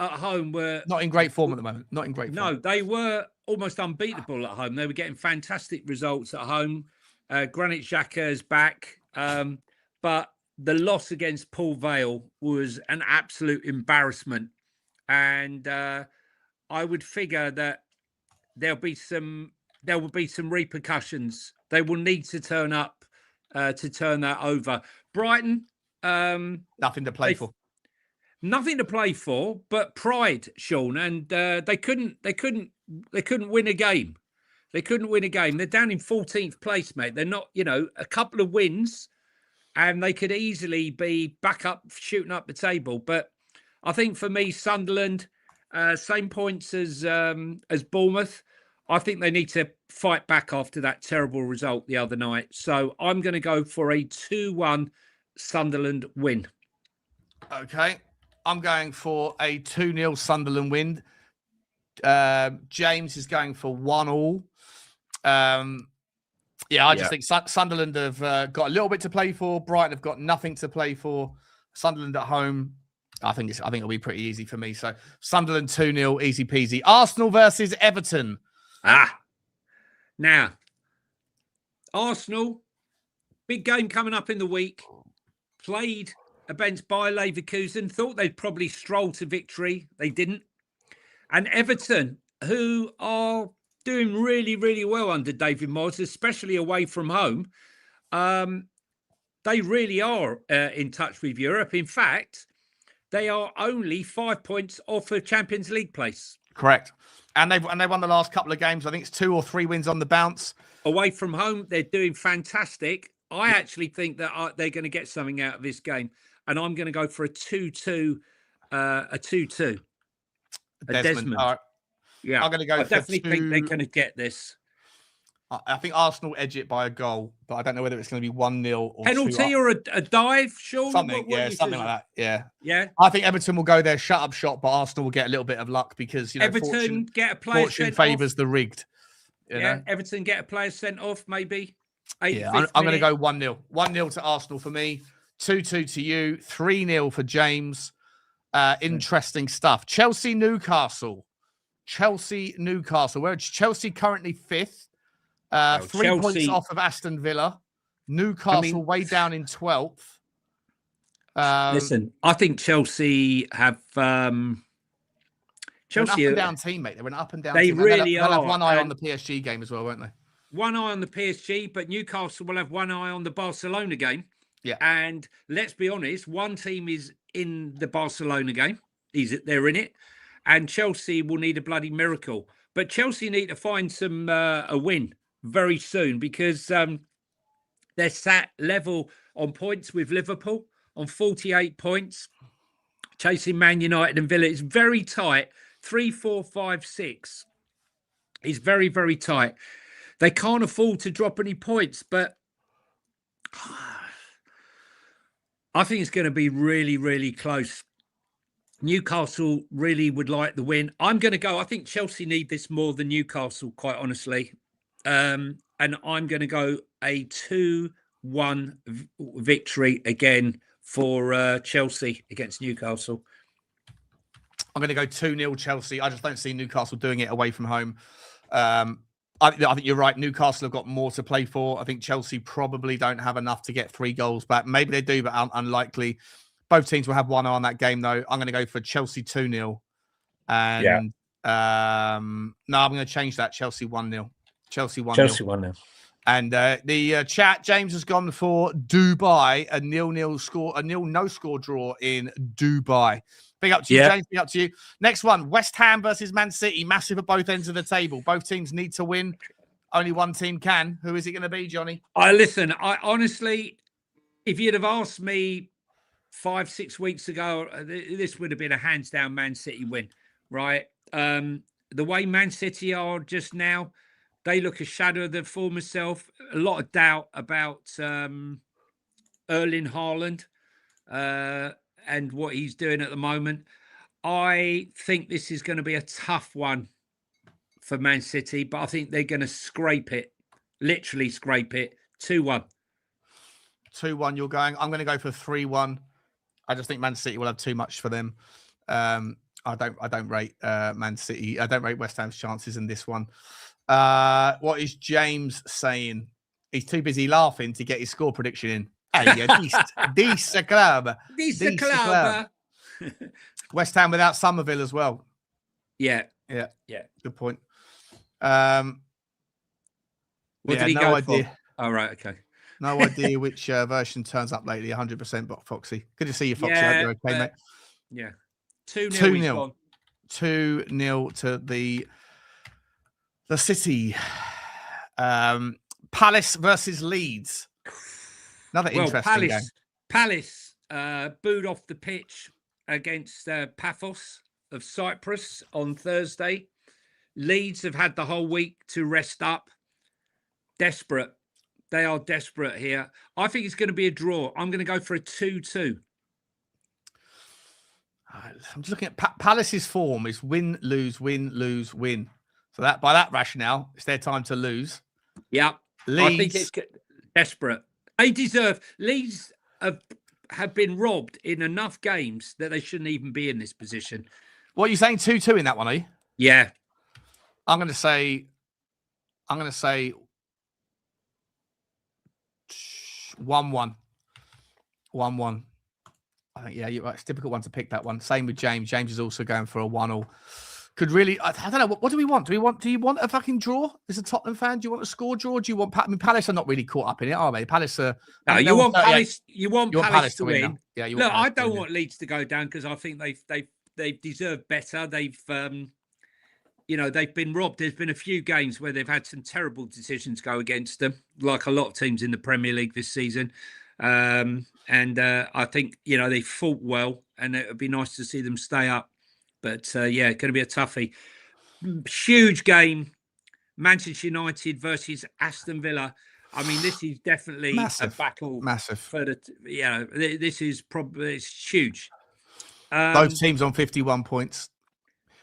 at home were not in great form at the moment. Not in great form. No, they were almost unbeatable at home. They were getting fantastic results at home. Granit Xhaka is back. But the loss against Paul Vale was an absolute embarrassment. And I would figure that there will be some repercussions. They will need to turn up to turn that over. Brighton, nothing to play for. Nothing to play for, but pride, Sean, and they couldn't win a game. They couldn't win a game. They're down in 14th place, mate. They're not, a couple of wins, and they could easily be back up, shooting up the table. But I think for me, Sunderland, same points as Bournemouth. I think they need to fight back after that terrible result the other night. So I'm going to go for a 2-1 Sunderland win. Okay. I'm going for a 2-0 Sunderland win. James is going for 1-1. I just think Sunderland have got a little bit to play for. Brighton have got nothing to play for. Sunderland at home, I think it'll be pretty easy for me. So Sunderland 2-0, easy peasy. Arsenal versus Everton. Now, Arsenal, big game coming up in the week. Played against Bayer Leverkusen. Thought they'd probably stroll to victory. They didn't. And Everton, who are doing really, really well under David Moyes, especially away from home, they really are in touch with Europe. In fact, they are only 5 points off a Champions League place. Correct. And they won the last couple of games. I think it's 2 or 3 wins on the bounce. Away from home, they're doing fantastic. I actually think that they're going to get something out of this game, and I'm going to go for a 2-2, a 2-2. A Desmond. All right. Yeah, I'm going to go I for definitely 2. think they're going to get this. I think Arsenal edge it by a goal, but I don't know whether it's going to be 1-0 or penalty 2. or a dive, Sean? Something, something like that. Yeah. Yeah. I think Everton will go there, shut up shop, but Arsenal will get a little bit of luck because, Everton get a player fortune favours the rigged. You know? Everton get a player sent off, maybe. Yeah, I'm going to go 1-0. 1-0 to Arsenal for me, 2-2 to you, 3-0 for James. Interesting stuff. Chelsea-Newcastle. Where Chelsea currently 5th. 3 points off of Aston Villa. Newcastle way down in 12th. Listen, I think Chelsea have... Chelsea up and down team, mate. They went up and down. They really they'll have one eye on the PSG game as well, won't they? One eye on the PSG, but Newcastle will have one eye on the Barcelona game. Yeah. And let's be honest, one team is in the Barcelona game. They're in it. And Chelsea will need a bloody miracle. But Chelsea need to find a win very soon because they're sat level on points with Liverpool on 48 points, chasing Man United and Villa. It's very tight. 3, 4, 5, 6 is very, very tight. They can't afford to drop any points, but I think it's going to be really, really close. Newcastle really would like the win. I'm going to go. I think Chelsea need this more than Newcastle, quite honestly. And I'm going to go a 2-1 victory again for Chelsea against Newcastle. I'm going to go 2-0 Chelsea. I just don't see Newcastle doing it away from home. I think you're right. Newcastle have got more to play for. I think Chelsea probably don't have enough to get 3 goals back. Maybe they do, but unlikely. Both teams will have one eye on that game, though. I'm going to go for Chelsea 2-0. And no, I'm going to change that. Chelsea 1-0. Chelsea 1-0. Chelsea 1-0. And the chat, James has gone for Dubai, a 0-0 no-score draw in Dubai. Big up to you, James. Big up to you. Next one, West Ham versus Man City. Massive at both ends of the table. Both teams need to win. Only one team can. Who is it going to be, Johnny? Listen, I honestly, if you'd have asked me 5-6 weeks ago, this would have been a hands-down Man City win, right? The way Man City are just now, they look a shadow of their former self. A lot of doubt about Erling Haaland and what he's doing at the moment. I think this is going to be a tough one for Man City, but I think they're going to scrape it, literally scrape it. 2-1. 2-1 you're going. I'm going to go for 3-1. I just think Man City will have too much for them. I don't rate Man City. I don't rate West Ham's chances in this one. What is James saying? He's too busy laughing to get his score prediction in. Hey, this club. West Ham without Somerville as well. Yeah. Good point. What did he go idea. For? Oh, right. Okay. No idea which version turns up lately. 100% Foxy. Good to see you, Foxy. I hope you're okay, mate. Yeah. 2-0. 2-0 to the City. Palace versus Leeds. Another interesting game. Palace booed off the pitch against Paphos of Cyprus on Thursday. Leeds have had the whole week to rest up. Desperate. They are desperate here. I think it's going to be a draw. I'm going to go for a 2-2. I'm just looking at Palace's form is win, lose, win, lose, win. So that by that rationale, it's their time to lose. Yeah. Leeds. I think it's desperate. They deserve. Leeds have been robbed in enough games that they shouldn't even be in this position. What are you saying? 2-2 in that one, are you? Yeah. I'm going to say 1-1. 1-1. I think, you're right. It's a difficult one to pick, that one. Same with James. James is also going for a 1-1. Could really, I don't know. What do we want? Do you want a fucking draw as a Tottenham fan? Do you want a score draw? Do you want, Palace are not really caught up in it, are they? Palace are. No, you want Palace. You want Palace to win. Yeah, look, I don't want Leeds to go down because I think they've deserved better. They've they've been robbed. There's been a few games where they've had some terrible decisions go against them, like a lot of teams in the Premier League this season. I think, they fought well, and it would be nice to see them stay up. But, going to be a toughie. Huge game, Manchester United versus Aston Villa. I mean, this is definitely a battle. Massive. For this is probably huge. Both teams on 51 points.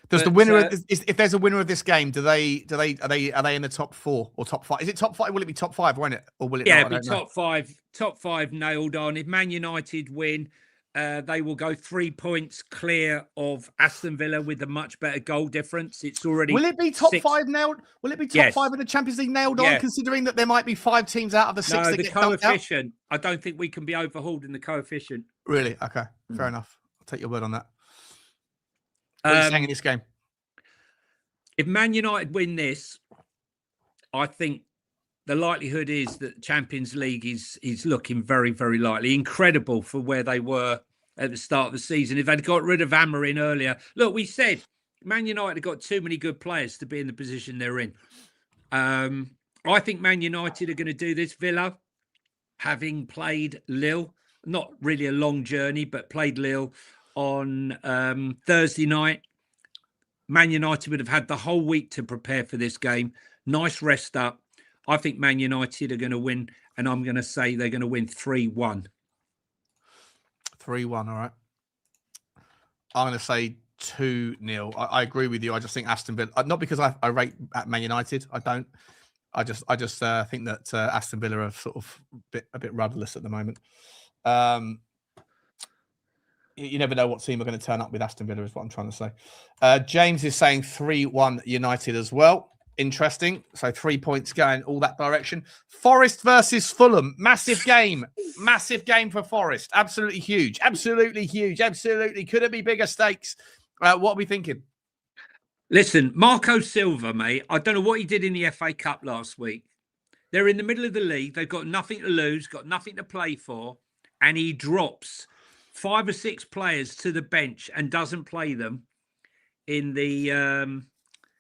Does the winner, if there's a winner of this game, are they in the top 4 or top 5? Is it top 5? Will it be top 5, won't it? Or will it not? It'll be top 5. Top 5 nailed on. If Man United win, they will go 3 points clear of Aston Villa with a much better goal difference. It's already. Will it be top 5 nailed? Will it be top 5 in the Champions League nailed on, considering that there might be 5 teams out of the 6 that get coefficient. I don't think we can be overhauled in the coefficient. Really? Okay. Fair enough. I'll take your word on that. What are you saying in this game? If Man United win this, I think the likelihood is that Champions League is looking very, very likely. Incredible for where they were at the start of the season. If they'd got rid of Amorim earlier, look, we said Man United have got too many good players to be in the position they're in. I think Man United are going to do this. Villa, having played Lille, not really a long journey, but played Lille on Thursday night. Man United would have had the whole week to prepare for this game. Nice rest up. I think Man United are going to win, and I'm going to say they're going to win 3-1. 3-1, all right. I'm going to say 2-0. I agree with you. I just think Aston Villa, not because I rate at Man United. I don't. I just think that Aston Villa are sort of a bit rudderless at the moment. You never know what team are going to turn up with Aston Villa, is what I'm trying to say. James is saying 3-1 United as well. Interesting. So 3 points going all that direction. Forest versus Fulham. Massive game. Massive game for Forest. Absolutely huge. Absolutely huge. Absolutely. Could it be bigger stakes? What are we thinking? Listen, Marco Silva, mate, I don't know what he did in the FA Cup last week. They're in the middle of the league. They've got nothing to lose, got nothing to play for. And he drops 5 or 6 players to the bench and doesn't play them in the...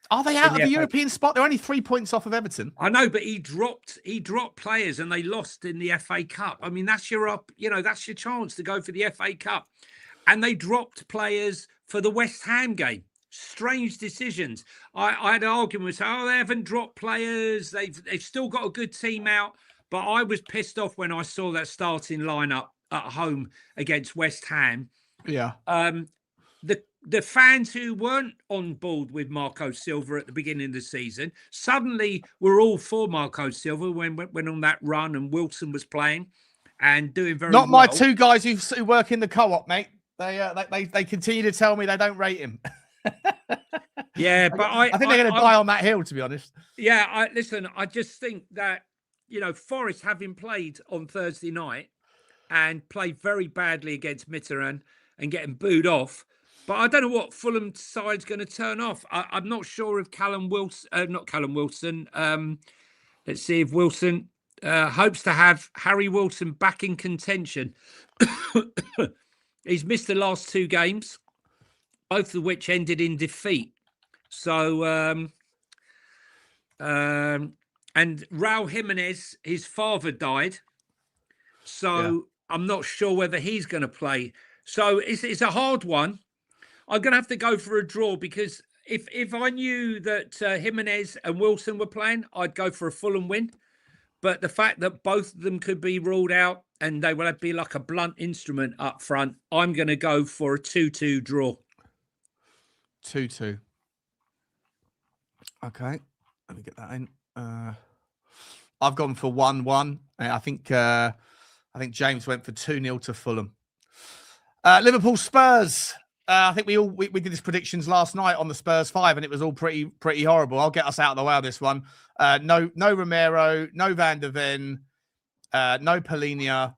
Are they out of the European spot? They're only 3 points off of Everton. I know, but he dropped players and they lost in the FA Cup. I mean, that's your that's your chance to go for the FA Cup. And they dropped players for the West Ham game. Strange decisions. I had an argument with, they haven't dropped players. They've still got a good team out. But I was pissed off when I saw that starting lineup at home against West Ham. Yeah. The fans who weren't on board with Marco Silva at the beginning of the season suddenly were all for Marco Silva when went on that run and Wilson was playing and doing very well. Not my 2 guys who work in the co-op, mate. They continue to tell me they don't rate him. Yeah, but I think they're going to die on that hill, to be honest. Yeah, I just think that, Forest having played on Thursday night and played very badly against Mitterrand and getting booed off. But I don't know what Fulham side's going to turn off. I'm not sure if not Callum Wilson. Let's see if Wilson hopes to have Harry Wilson back in contention. He's missed the last 2 games, both of which ended in defeat. So, and Raul Jimenez, his father died. So I'm not sure whether he's going to play. So it's a hard one. I'm going to have to go for a draw because if I knew that Jimenez and Wilson were playing, I'd go for a Fulham win. But the fact that both of them could be ruled out and they will be like a blunt instrument up front, I'm going to go for a 2-2 draw. 2-2. Okay, let me get that in. I've gone for 1-1. I think James went for 2-0 to Fulham. Liverpool Spurs. I think we did these predictions last night on the Spurs 5, and it was all pretty horrible. I'll get us out of the way on this one. No Romero, no Van der Ven, no Polinia.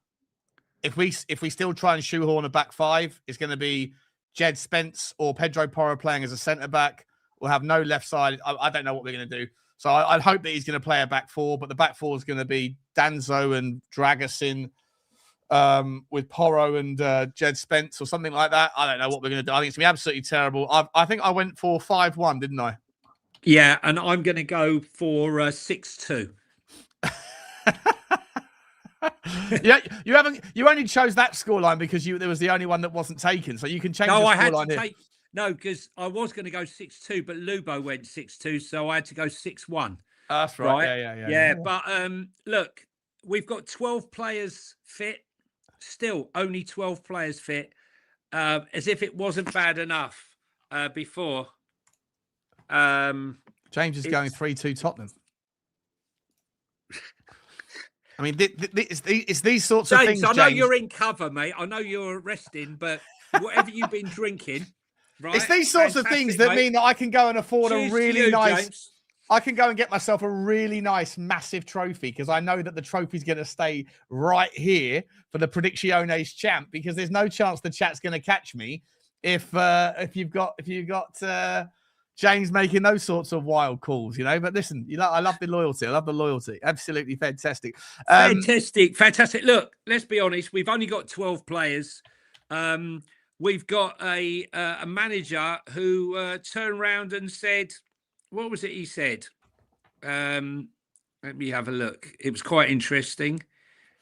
If we still try and shoehorn a back 5, it's going to be Jed Spence or Pedro Porro playing as a centre back. We'll have no left side. I don't know what we're going to do. So I'd hope that he's going to play a back 4, but the back 4 is going to be Danzo and Dragusin. With Porro and Jed Spence or something like that. I don't know what we're going to do. I think it's going to be absolutely terrible. I think I went for 5-1, didn't I? Yeah, and I'm going to go for 6-2. Yeah, you only chose that scoreline because there was the only one that wasn't taken, so you can change the No, I had scoreline to here. take no, because I was going to go 6-2, but Lubo went 6-2, so I had to go 6-1. That's right. Right? Yeah. But look, we've got 12 players fit. Still, only 12 players fit. As if it wasn't bad enough before. James is going 3-2 Tottenham. I mean, it's these sorts of things, I know James. you're in cover, mate. I know you're resting, but whatever you've been drinking, right? It's these sorts of things that mean that I can go and afford Cheers a really nice. James. I can go and get myself a really nice, massive trophy because I know that the trophy's going to stay right here for the Predicciones champ because there's no chance the chat's going to catch me if you've got James making those sorts of wild calls, you know. But listen, I love the loyalty. I love the loyalty. Absolutely fantastic. Fantastic. Look, let's be honest. We've only got 12 players. We've got a manager who turned around and said, what was it he said? Let me have a look. It was quite interesting.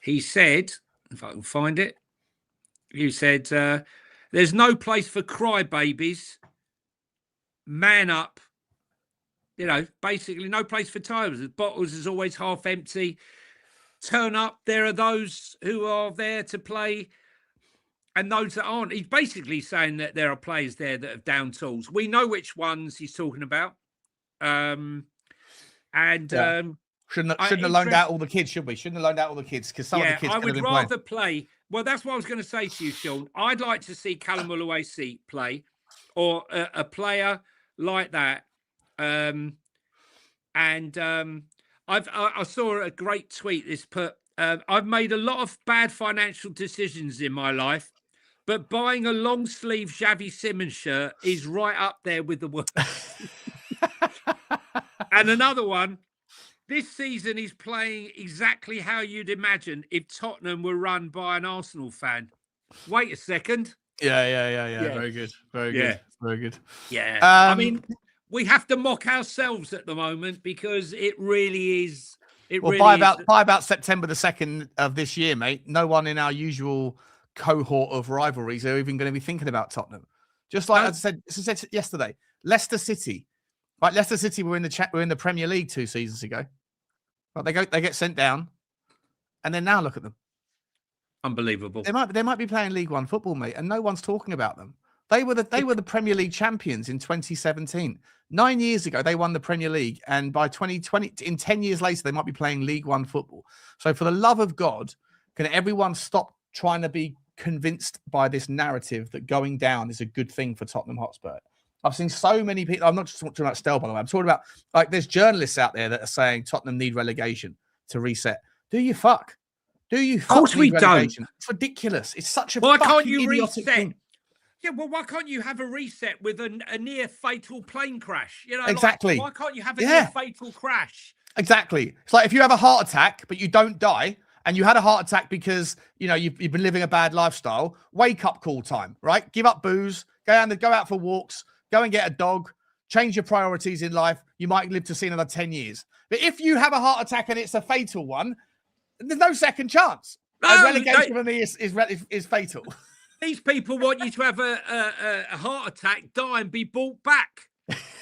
He said, if I can find it, he said, there's no place for crybabies. Man up. You know, basically no place for timers. The bottles is always half empty. Turn up. There are those who are there to play and those that aren't. He's basically saying that there are players there that have down tools. We know which ones he's talking about. Shouldn't have loaned out all the kids, should we? Shouldn't have loaned out all the kids because some of the kids I could have would been rather playing. play. Well, that's what I was going to say to you, Sean. I'd like to see Callum Oluwasi play or a player like that. I saw a great tweet. This put, I've made a lot of bad financial decisions in my life, but buying a long sleeve Xavi Simons shirt is right up there with the worst. And another one, this season is playing exactly how you'd imagine if Tottenham were run by an Arsenal fan. Wait a second. Yeah. Very good. Very good. Yeah. I mean, we have to mock ourselves at the moment because it really is. By about September the 2nd of this year, mate, no one in our usual cohort of rivalries are even going to be thinking about Tottenham. Just like as I said yesterday, Leicester City. Right, Leicester City were in the Premier League 2 seasons ago. Right, they get sent down, and then now look at them. Unbelievable. They might be playing League One football, mate, and no one's talking about them. They were the Premier League champions in 2017. 9 years ago, they won the Premier League, and by 2020, in 10 years later, they might be playing League One football. So, for the love of God, can everyone stop trying to be convinced by this narrative that going down is a good thing for Tottenham Hotspur? I've seen so many people. I'm not just talking about Stell, by the way. I'm talking about there's journalists out there that are saying Tottenham need relegation to reset. Do you fuck? Of course we don't. It's ridiculous. It's such a why can't you idiotic reset? thing. Yeah, well, why can't you have a reset with a near fatal plane crash? You know, exactly. Why can't you have a near fatal crash? Exactly. It's like if you have a heart attack but you don't die, and you had a heart attack because you've been living a bad lifestyle. Wake up call time, right? Give up booze. Go out for walks. Go and get a dog. Change your priorities in life. You might live to see another 10 years. But if you have a heart attack and it's a fatal one, there's no second chance. Relegation for me is fatal. These people want you to have a heart attack, die, and be brought back,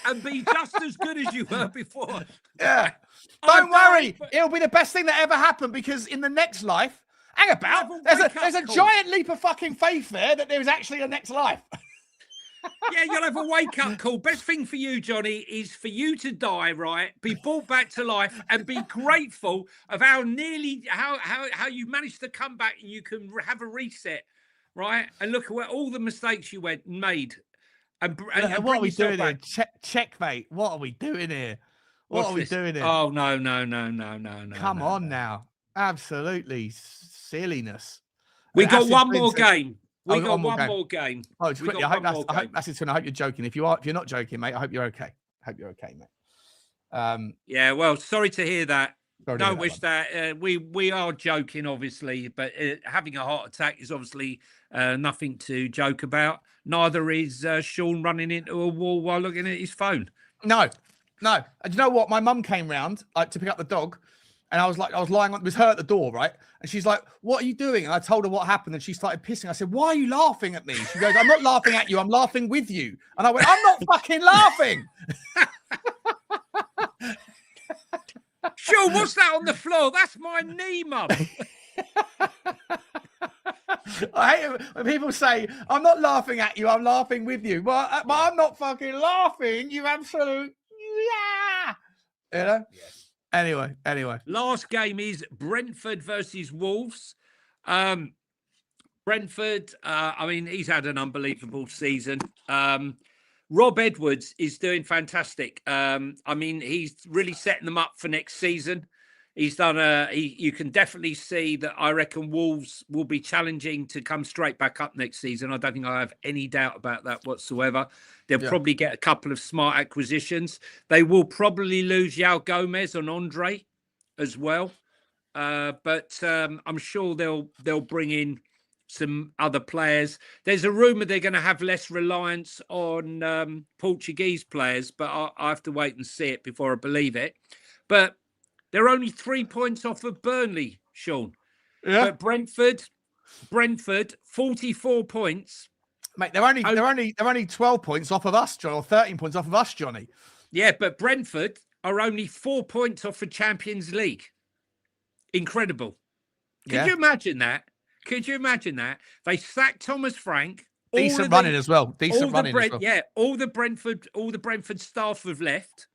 and be just as good as you were before. Yeah. Don't worry. It'll be the best thing that ever happened because in the next life, hang about. There's a giant leap of fucking faith there that there's actually a next life. Yeah, you'll have a wake-up call. Best thing for you, Johnny, is for you to die, right? Be brought back to life and be grateful of how you managed to come back and you can have a reset, right? And look at all the mistakes you made. And what are we doing here? Checkmate. What are we doing here? What are we doing here? Oh, no. Come on now. Absolutely silliness. We got one more game. We got one more game. Oh, just quickly, I hope that's it. I hope you're joking. If you're not joking, mate, I hope you're okay. Mate. Yeah, well, sorry to hear that. Don't wish that. We are joking, obviously, but having a heart attack is obviously nothing to joke about. Neither is Sean running into a wall while looking at his phone. No, No. And you know what? My mum came round to pick up the dog, and I was lying on, it was her at the door, right? And she's like, "What are you doing?" And I told her what happened, and she started pissing. I said, "Why are you laughing at me?" She goes, "I'm not laughing at you. I'm laughing with you." And I went, "I'm not fucking laughing." Sure, what's that on the floor? That's my knee, mum. I hate it when people say, "I'm not laughing at you, I'm laughing with you." Well, but I'm not fucking laughing, you absolute, yeah. You know? Yes. Anyway. Last game is Brentford versus Wolves. Brentford, I mean, he's had an unbelievable season. Rob Edwards is doing fantastic. I mean, he's really setting them up for next season. He's done you can definitely see that I reckon Wolves will be challenging to come straight back up next season. I don't think I have any doubt about that whatsoever. They'll probably get a couple of smart acquisitions. They will probably lose Yao Gomez and Andre as well. But I'm sure they'll bring in some other players. There's a rumor they're going to have less reliance on Portuguese players, but I have to wait and see it before I believe it. But they're only 3 points off of Burnley, Sean. Yeah. But Brentford, 44 points. Mate, they're only 12 points off of us, John, or 13 points off of us, Johnny. Yeah, but Brentford are only 4 points off the Champions League. Incredible. Could you imagine that? Could you imagine that? They sacked Thomas Frank. Decent running as well. Yeah, all the Brentford staff have left,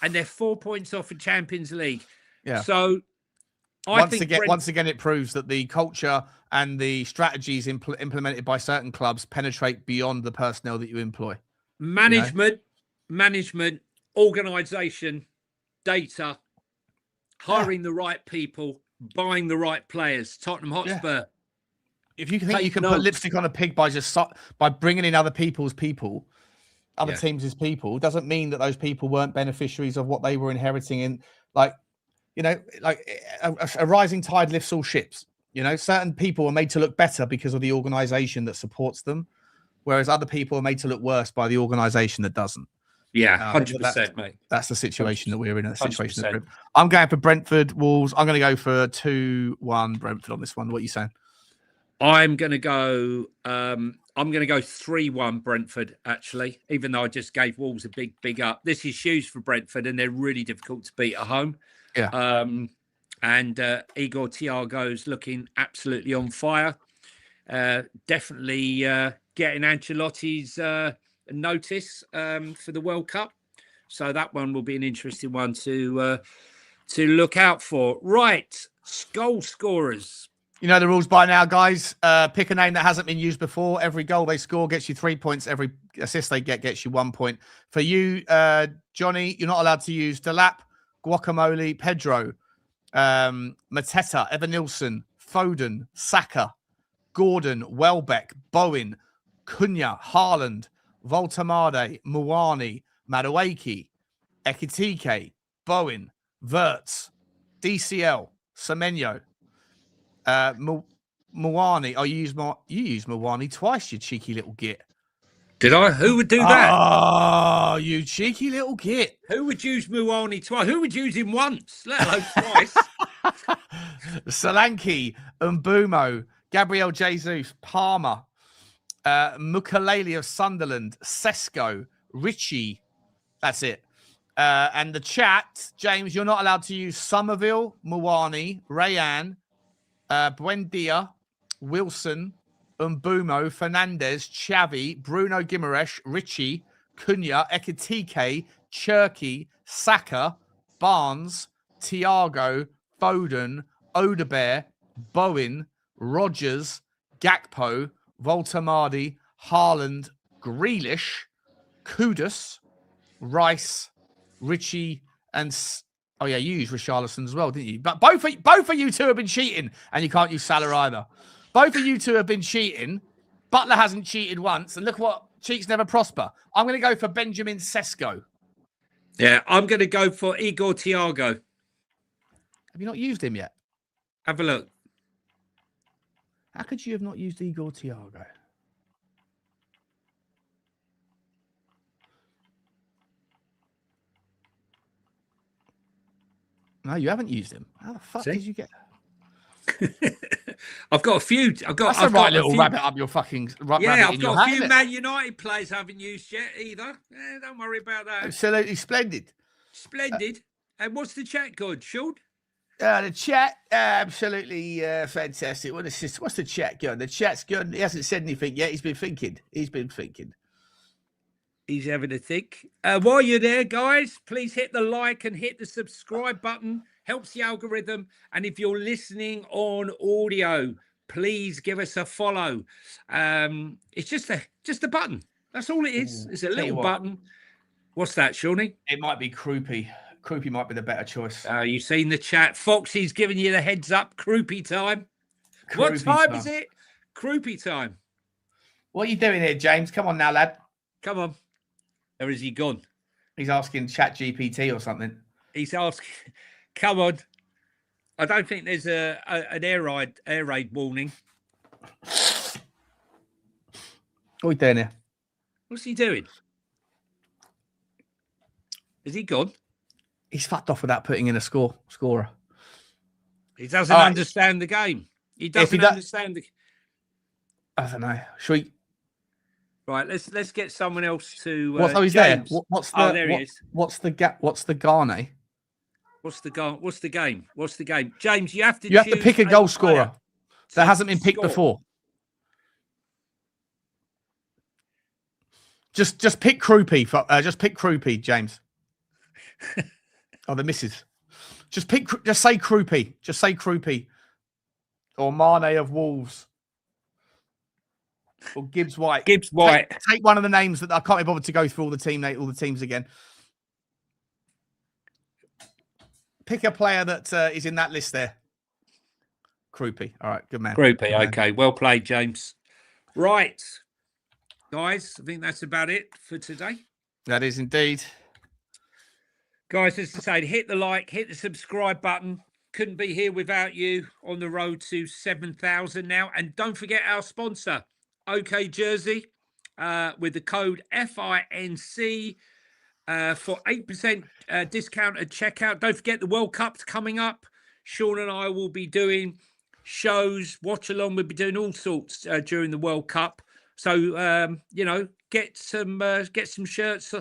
and they're 4 points off the Champions League. Yeah. So once again, it proves that the culture and the strategies implemented by certain clubs penetrate beyond the personnel that you employ. Management, organisation, data, hiring the right people, buying the right players. Tottenham Hotspur. Yeah. If you think you can put lipstick on a pig by bringing in other people's people, other teams' people, doesn't mean that those people weren't beneficiaries of what they were inheriting. In a rising tide lifts all ships. Certain people are made to look better because of the organisation that supports them, whereas other people are made to look worse by the organisation that doesn't. Yeah, 100%, mate. That's the situation 100%. That we're in. Situation. I'm going for Brentford Wolves. I'm going to go for 2-1 Brentford on this one. What are you saying? I'm going to go 3-1 Brentford, actually, even though I just gave Wolves a big up. This is huge for Brentford, and they're really difficult to beat at home. Yeah. And Igor Thiago's looking absolutely on fire. Definitely getting Ancelotti's notice for the World Cup. So that one will be an interesting one to look out for. Right, goal scorers. You know the rules by now, guys. Pick a name that hasn't been used before. Every goal they score gets you 3 points. Every assist they get gets you 1 point. For you, Johnny, you're not allowed to use Delap, Guacamole, Pedro, Mateta, Evan Nilsson, Foden, Saka, Gordon, Welbeck, Bowen, Cunha, Haaland, Voltamade, Muani, Madueke, Ekitike, Bowen, Wirtz, DCL, Semenyo, Muani. Oh, you used Muani twice, you cheeky little git. Did I? Who would do that? Oh, you cheeky little git. Who would use Muani twice? Who would use him once, let alone twice? Solanke, Mbumo, Gabriel Jesus, Palmer, Mukalele of Sunderland, Sesko, Richie. That's it. And the chat, James, you're not allowed to use Somerville, Muani, Rayan, Buendia, Wilson, Mbumo, Fernandez, Xavi, Bruno Guimaraes, Richie, Cunha, Ekitike, Cherky, Saka, Barnes, Thiago, Foden, Odebear, Bowen, Rogers, Gakpo, Voltamade, Haaland, Grealish, Kudus, Rice, Richie, and you used Richarlison as well, didn't you? But both of you two have been cheating, and you can't use Salah either. Both of you two have been cheating. Butler hasn't cheated once, and look what cheats never prosper. I'm going to go for Benjamin Sesko. Yeah, I'm going to go for Igor Thiago. Have you not used him yet? Have a look. How could you have not used Igor Thiago? No, you haven't used him. How the fuck did you get? I've got a few. That's a right little rabbit up your fucking rabbit. Yeah, in I've your got a hat, few Man United players I haven't used yet either. Don't worry about that. Absolutely splendid. Splendid. And what's the chat good, Sean? The chat, absolutely fantastic. What's the chat going? The chat's good. He hasn't said anything yet. He's been thinking. He's having a think. While you're there, guys, please hit the like and hit the subscribe button. Helps the algorithm. And if you're listening on audio, please give us a follow. It's just a button. That's all it is. It's a little button. What's that, Shawnee? It might be Croupy. Croupy might be the better choice. You've seen the chat. Foxy's giving you the heads up. Croupy time. What time is it? Croupy time. What are you doing here, James? Come on now, lad. Come on. Or is he gone? He's asking Chat GPT or something. He's asking. Come on. I don't think there's an air raid warning. What are we doing here? What's he doing? Is he gone? He's fucked off without putting in a scorer. He doesn't understand the game. He doesn't understand the. I don't know. Should we? Right, let's get someone else to. He's James. there. There he is. What's the gap? What's the Garne? What's the game? What's the game? James, you have to. You have to pick a goal scorer that hasn't been picked before. Just pick Croupy. Just pick Croupy, James. Oh, the misses. Just say Croupy. Just say Croupy. Or Mane of Wolves. Or Gibbs White. Gibbs White. Take one of the names that I can't be bothered to go through all the teams again. Pick a player that is in that list there. Croupy. All right, good man. Croupy. Okay, well played, James. Right, guys, I think that's about it for today. That is indeed. Guys, as I say, hit the like, hit the subscribe button. Couldn't be here without you on the road to 7,000 now. And don't forget our sponsor, OK Jersey, with the code FINC for 8% discount at checkout. Don't forget the World Cup's coming up. Sean and I will be doing shows, watch along. We'll be doing all sorts during the World Cup. So, get some shirts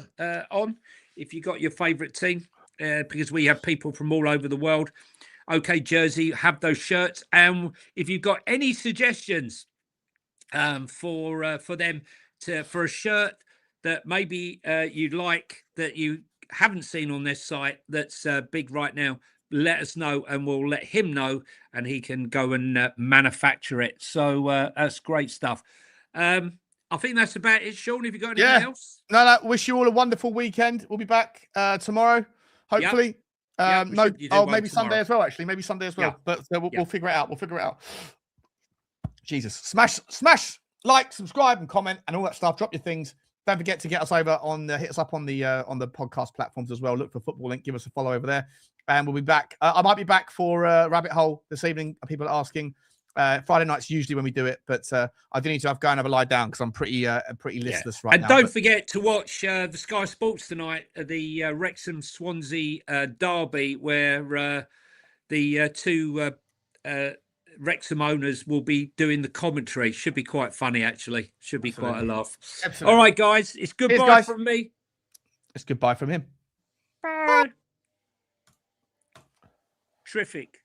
on if you got your favourite team, because we have people from all over the world. OK Jersey, have those shirts. And if you've got any suggestions for them for a shirt that maybe you'd like that you haven't seen on this site that's big right now, let us know and we'll let him know and he can go and manufacture it. So that's great stuff. I think that's about it. Sean, have you got anything else? No. Wish you all a wonderful weekend. We'll be back tomorrow, hopefully. Maybe tomorrow. Sunday as well, actually. Maybe Sunday as well. Yeah. But we'll figure it out. Jesus. Smash, like, subscribe and comment and all that stuff. Drop your things. Don't forget to get us over hit us up on the podcast platforms as well. Look for Football Link. Give us a follow over there. And we'll be back. I might be back for Rabbit Hole this evening. People are asking. Friday night's usually when we do it, but I do need to go and have a lie down because I'm pretty listless right now. And don't forget to watch the Sky Sports tonight, the Wrexham Swansea derby, where the two Wrexham owners will be doing the commentary. Should be quite funny, actually. Should be quite a laugh. Absolutely. All right, guys. It's goodbye from me. It's goodbye from him. Bye. Terrific.